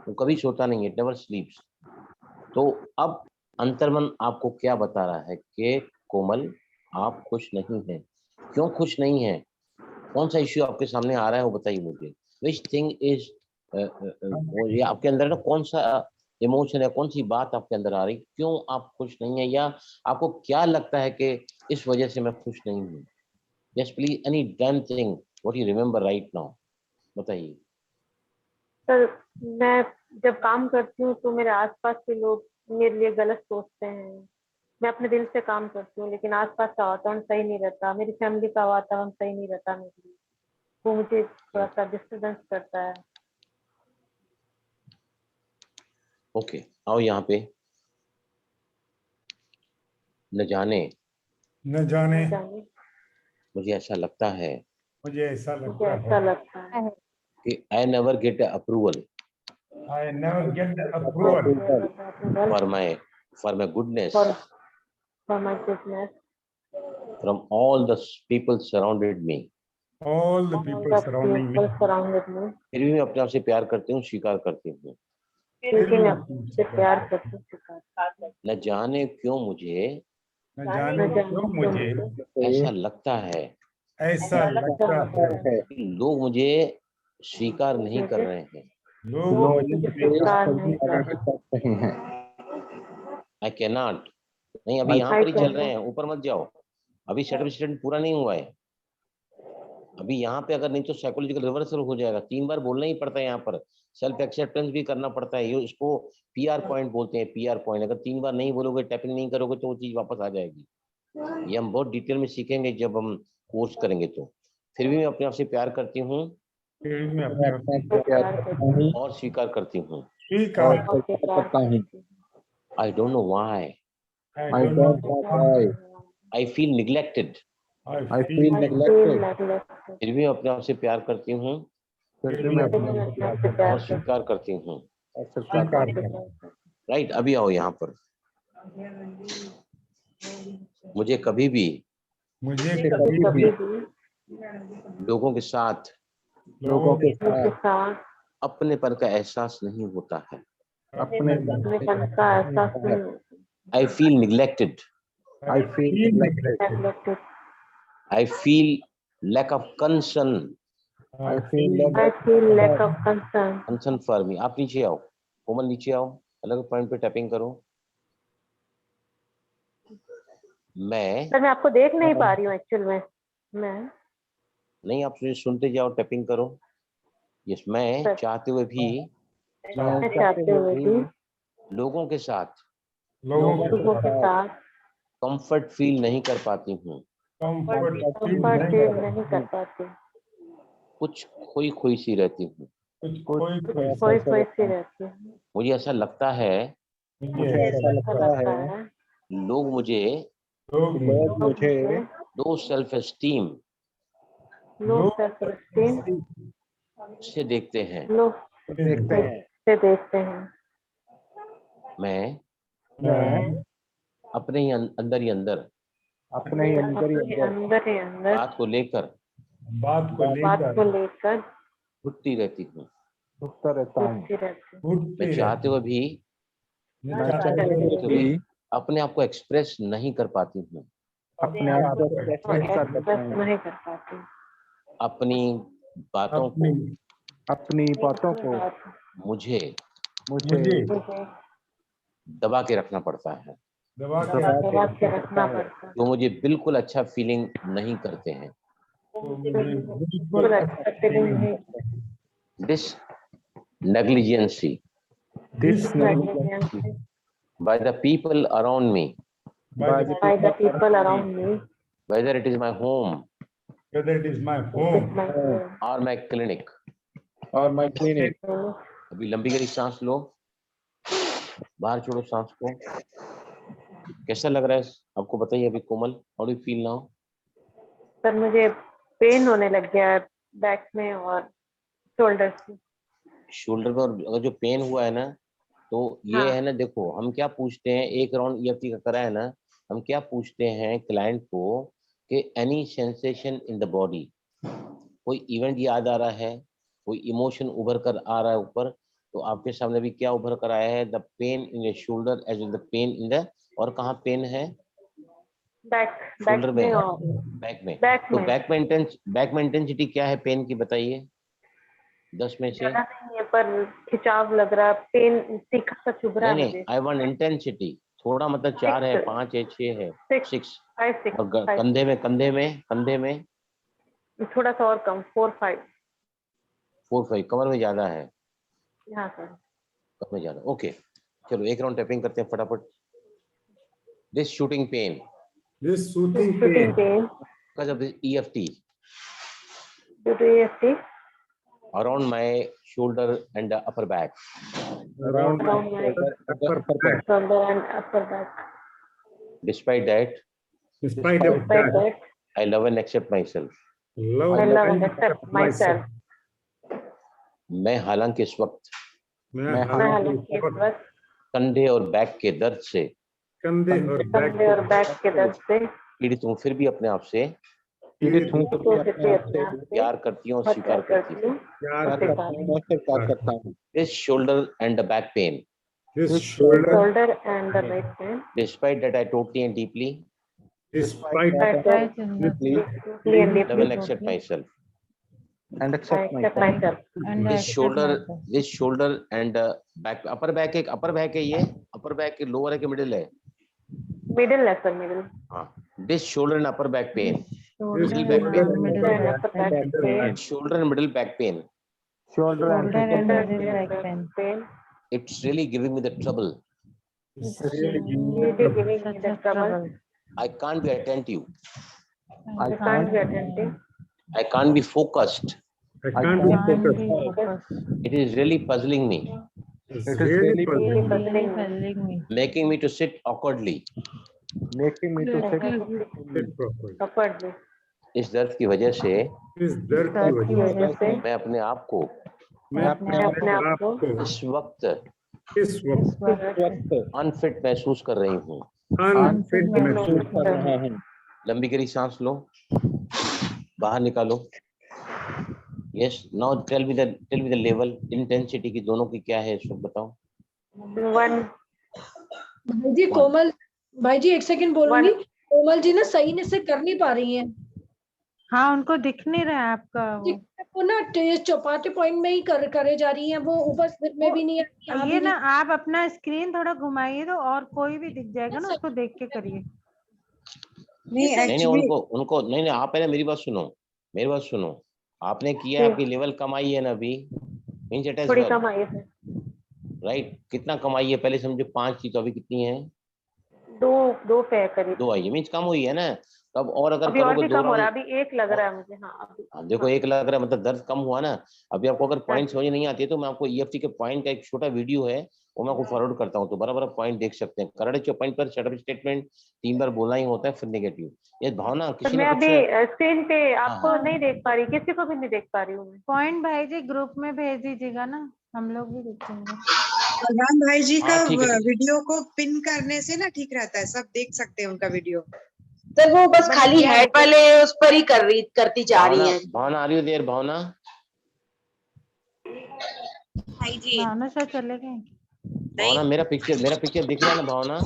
वो कभी सोता नहीं है, नेवर स्लीप्स. तो अब अंतर्मन आपको क्या बता रहा है कि कोमल आप खुश नहीं हैं. क्यों खुश नहीं हैं? कौन सा इश्यू आपके सामने आ रहा है वो बताइए मुझे. विच थिंग इज ये आपके अंदर ना, कौन सा इमोशन है, कौन सी बात आपके अंदर आ रही, क्यों आप खुश नहीं है, या आपको क्या लगता है कि इस वजह से मैं खुश नहीं हूँ? Yes please, any done thing what you remember right now, बताइए. सर, मैं जब काम करती हूँ तो मेरे आसपास के लोग मेरे लिए गलत सोचते हैं. मैं अपने दिल से काम करती हूँ, लेकिन आसपास का वातावरण सही नहीं रहता, मेरी फैमिली का वातावरण सही नहीं रहता मेरे लिए. वो मुझे थोड़ा सा डिस्टर्बेंस करता है. ओके, आओ यहाँ पे. न जाने न जाने जाने मुझे ऐसा लगता है मुझे ऐसा मुझे लगता ऐसा है लगता है कि I never get approval I never get the approval for my goodness for my goodness, from all the people surrounded me. all the all people the surrounding me. people surrounded me. फिर भी मैं अपने आप से प्यार करती हूँ, स्वीकार करती हूँ. फिर भी मैं आपसे प्यार करती हूँ. न जाने क्यों मुझे न जाने क्यों मुझे ऐसा लगता है ऐसा लगता है कि लोग मुझे स्वीकार नहीं कर रहे हैं. लोग मुझे स्वीकार नहीं कर रहे. I can not. नहीं, अभी यहाँ पर ही चल रहे हैं, ऊपर मत जाओ. अभी सर्टिफिकेट पूरा नहीं हुआ है. अभी यहाँ पे अगर नहीं तो साइकोलॉजिकल रिवर्सल हो जाएगा. 3 बार बोलना ही पड़ता है यहाँ पर. सेल्फ एक्सेप्टेंस भी करना पड़ता है. ये इसको पीआर पॉइंट बोलते हैं, पीआर पॉइंट. अगर 3 बार नहीं बोलोगे, टैपिंग नहीं करोगे, तो वो चीज वापस आ जाएगी. ये हम बहुत डिटेल में सीखेंगे जब हम कोर्स करेंगे. तो फिर भी मैं अपने आप से प्यार करती हूँ फिर भी मैं अपने आप से प्यार करता हूँ, और स्वीकार करती हूँ. स्वीकार करता हूँ. I don't know why I don't know why I feel neglected. I feel neglected. फिर भी मैं अपने आप से प्यार करती हूँ फिर भी मैं अपने आप से प्यार करता और हूँ, स्वीकार करती हूँ. स्वीकार करता हूँ. राइट, अभी आओ यहाँ पर. मुझे कभी भी मुझे कभी भी लोगों के साथ लोगों के साथ अपनेपन का एहसास नहीं होता है. अपने अपनेपन का एहसास नहीं होता. I feel neglected. I feel neglected. I feel lack of concern. I feel I feel lack of concern. Concern for me. आप नीचे आओ, कोमल नीचे आओ, अलग पॉइंट पे टैपिंग करो. मैं सर, मैं आपको देख नहीं पा रही हूँ एक्चुअल में. मैं नहीं, आप सुनते जाओ, टैपिंग करो. यस, मैं सर, चाहते हुए भी मैं चाहते हुए भी लोगों के साथ लोगों के साथ कंफर्ट फील नहीं कर पाती हूँ। कंफर्ट फील नहीं कर पाती, कुछ खोई खोई सी रहती हूँ। खोई खोई सी रहती हूँ। मुझे ऐसा लगता है मुझे ऐसा लगता है लोग मुझे लोग मुझे low self esteem low self esteem से देखते हैं। लोग देखते हैं। से देखते हैं। मैं मैं अपने ही अंदर ही अंदर अपने ही अंदर ही अपने अंदर अंदर ही अंदर बात को लेकर बात को लेकर घुटती रहती हूँ। घुटता रहता हूँ। सोचती रहती हूँ। मैं चाहते हुए भी मैं चाहते हुए भी अपने आप को एक्सप्रेस नहीं कर पाती हूँ। अपने आप को एक्सप्रेस नहीं कर एक्सप्रेस सकता हूँ। नहीं कर पाती। अपनी बातों को अपनी बातों को मुझे मुझे दबा के रखना पड़ता है, दबा दबा के के रखना पड़ता है। जो मुझे बिल्कुल अच्छा फीलिंग नहीं करते हैं। बिल्कुल अच्छा फीलिंग नहीं। This negligence this by the people around me, by the people around me, whether it is my home with my home or my clinic। और माय क्लिनिक। अभी लंबी गहरी सांस लो, बाहर छोड़ो सांस को। कैसा लग रहा है आपको बताइए अभी Komal, how do you feel now? Sir मुझे पेन होने लग गया है बैक में और शोल्डर में। शोल्डर में, और अगर जो पेन हुआ है ना, तो ये हाँ। है ना, देखो हम क्या पूछते हैं, एक राउंड EFT का करा है ना, हम क्या पूछते हैं क्लाइंट को कि any sensation in the body, कोई इवेंट याद आ रहा है, कोई इमोशन उभर कर आ रहा है ऊपर, तो आपके सामने भी क्या उभर कर आया है? The pain in the shoulder as the pain in the, और कहाँ पेन है? बैक शोल्डर में, और बैक में। बैक तो में। बैक में इंटेंसिटी क्या है पेन की, बताइए 10 में से। ज्यादा नहीं है पर खिंचाव लग रहा है, पेन तीखा सा चुभ रहा है नहीं, मुझे। आई वांट इंटेंसिटी थोड़ा, मतलब 4 है, 5 है, 6 है, 6। 5 6 और कंधे में थोड़ा सा और कम 4 5। 4 5। कमर में ज्यादा है? हाँ सर। कमर में ज्यादा, ओके। चलो एक राउंड टैपिंग करते हैं फटाफट। This shooting pain shooting pain because of the EFT due to EFT around my shoulder and the upper back. Around around my shoulder and upper back. Despite that, Despite that, I love and accept myself. I love and accept myself. मैं हालांकि इस वक्त मैं हालांकि इस वक्त कंधे और बैक के दर्द से कंधे और बैक के दर्द से पीड़ित हूँ, फिर भी अपने आप से पीड़ित हूँ, तो फिर भी अपने आप से प्यार करती हूँ और स्वीकार करती हूँ। स्वीकार करता हूँ। This shoulder and the back pain, shoulder and the back pain, despite that I totally and deeply despite Right, that and deeply and love and deeply accept myself. And I accept accept myself. myself. and I accept myself. This shoulder and back, upper back एक upper back है, ये upper back के lower है कि middle है? Middle है सर, middle. हाँ, this shoulder and upper back pain, Shoulder middle back pain, and middle And back upper back pain. shoulder and middle back pain. Shoulder and Shoulder and Shoulder middle and back back pain. pain. It's really giving me the trouble. It's Really giving me such the a trouble. trouble. I can't be attentive. I can't be attentive. I can't be focused. I can't be Can't be focused. focused. It is really puzzling me, It is really Really Really puzzling me. puzzling me. making me to sit awkwardly. making me to sit Upwardly. इस दर्द की वजह से दर्द की वजह से मैं अपने आप को मैं अपने आप अपने आप को इस वक्त इस वक्त अनफिट महसूस कर रही हूँ। अनफिट महसूस कर रहा हूँ। लंबी गहरी सांस लो, बाहर निकालो। Yes, now tell me the level, intensity की दोनों की क्या है इस वक्त बताओ। 1 भाई जी कोमल, भाई जी एक सेकंड बोलूंगी। कोमल जी ना सही से कर नहीं पा रही हैं। हाँ, उनको दिख नहीं रहा है आपका वो ना चौपाटे पॉइंट में ही करे जा रही हैं, वो ऊपर सिर में भी नहीं है। ये ना आप अपना स्क्रीन थोड़ा घुमाइए तो और कोई भी दिख जाएगा ना, उसको देख के करिए। नहीं उनको नहीं, आप पहले मेरी बात सुनो, आपने किया, आपकी लेवल कम आई है ना अभी, मींस इट इज थोड़ी कम आई है। राइट? कितना कमाई है पहले समझो, 5 थी तो अभी कितनी है? 2 पे करीब। 2 आई है, मीन्स कम हुई है ना। तब और अगर अभी और करोगे भी 2 कम हो रहा है, राउंड, अभी 1 लग रहा है मुझे। हाँ अभी अब देखो 1 लग रहा है मतलब दर्द कम हुआ ना। अभी आपको अगर पॉइंट हाँ। समझ नहीं आती है तो मैं आपको EFT के पॉइंट का एक छोटा वीडियो है, वो मैं आपको फॉरवर्ड करता हूँ, तो बराबर पॉइंट देख सकते हैं। करंट पॉइंट पर शट अप स्टेटमेंट 3 बार बोलना ही होता है, फिर नेगेटिव। ये भावना पर किसी मैं ने अभी कुछ, स्क्रीन पे आपको हाँ। नहीं देख पा रही, किसी को भी नहीं देख पा रही हूँ मैं। पॉइंट भाई जी ग्रुप में भेज दीजिएगा ना, हम लोग भी देखेंगे। प्रधान भाई जी का हाँ ठीक है, ठीक है। वीडियो को पिन करने से ना ठीक रहता है, सब देख सकते हैं उनका वीडियो। सर वो बस मैंने खाली किया है। हेड वाले उस पर ही करती जा रही भावना, है। भावना आ रही हो देर? भावना, भाई जी भावना सर चले गए। भावना मेरा पिक्चर दिख रहा है ना भावना?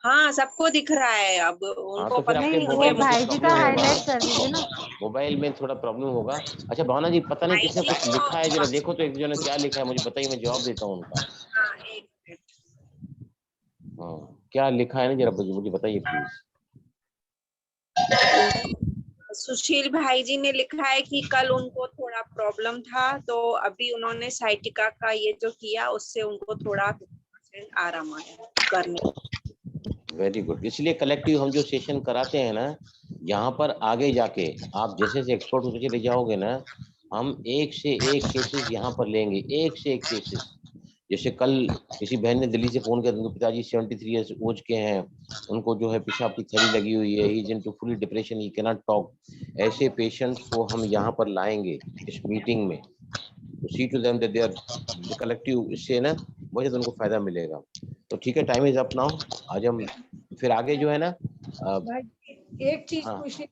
हाँ सबको दिख रहा है, अब हाँ उनको तो फिर पता आपके नहीं, नहीं वो है मोबाइल में मुझे। कुछ भाई जी का प्रॉब्लम होगा, हाईलाइट कर दीजिए ना। मोबाइल में थोड़ा प्रॉब्लम होगा। अच्छा भावना जी, पता नहीं भाई किसने जी कुछ लिखा है, जरा देखो तो एक जने क्या लिखा है, मुझे बताइए, मैं जवाब देता हूँ उनका। हाँ एक मिनट। हाँ क्या लिखा है ना, जरा मुझे बताइए प्लीज। सुशील भाई जी ने लिखा है कि कल उनको थोड़ा प्रॉब्लम था, तो अभी उन्होंने साइटिका का ये जो किया उससे उनको थोड़ा 50% आराम आया करने। Very good. इसलिए कलेक्टिव हम जो सेशन कराते हैं ना, यहाँ पर आगे जाके आप जैसे जैसे एक्सपर्ट होते चले जाओगे ना, हम एक से एक केसेस यहाँ पर लेंगे, एक से एक केसेस। जैसे कल किसी बहन ने दिल्ली से फोन किया, उनके पिताजी 73 ईयर्स एज के हैं, उनको जो है पेशाब की थैली लगी हुई है, he is into fully depression, he can not talk. ऐसे पेशेंट्स को हम यहाँ पर लाएंगे इस मीटिंग में, तो see to them that they are collective, इससे ना बहुत उनको फायदा मिलेगा। तो ठीक है, टाइम इज अप नाउ। आज हम फिर आगे जो है ना, भाई एक चीज हाँ पूछनी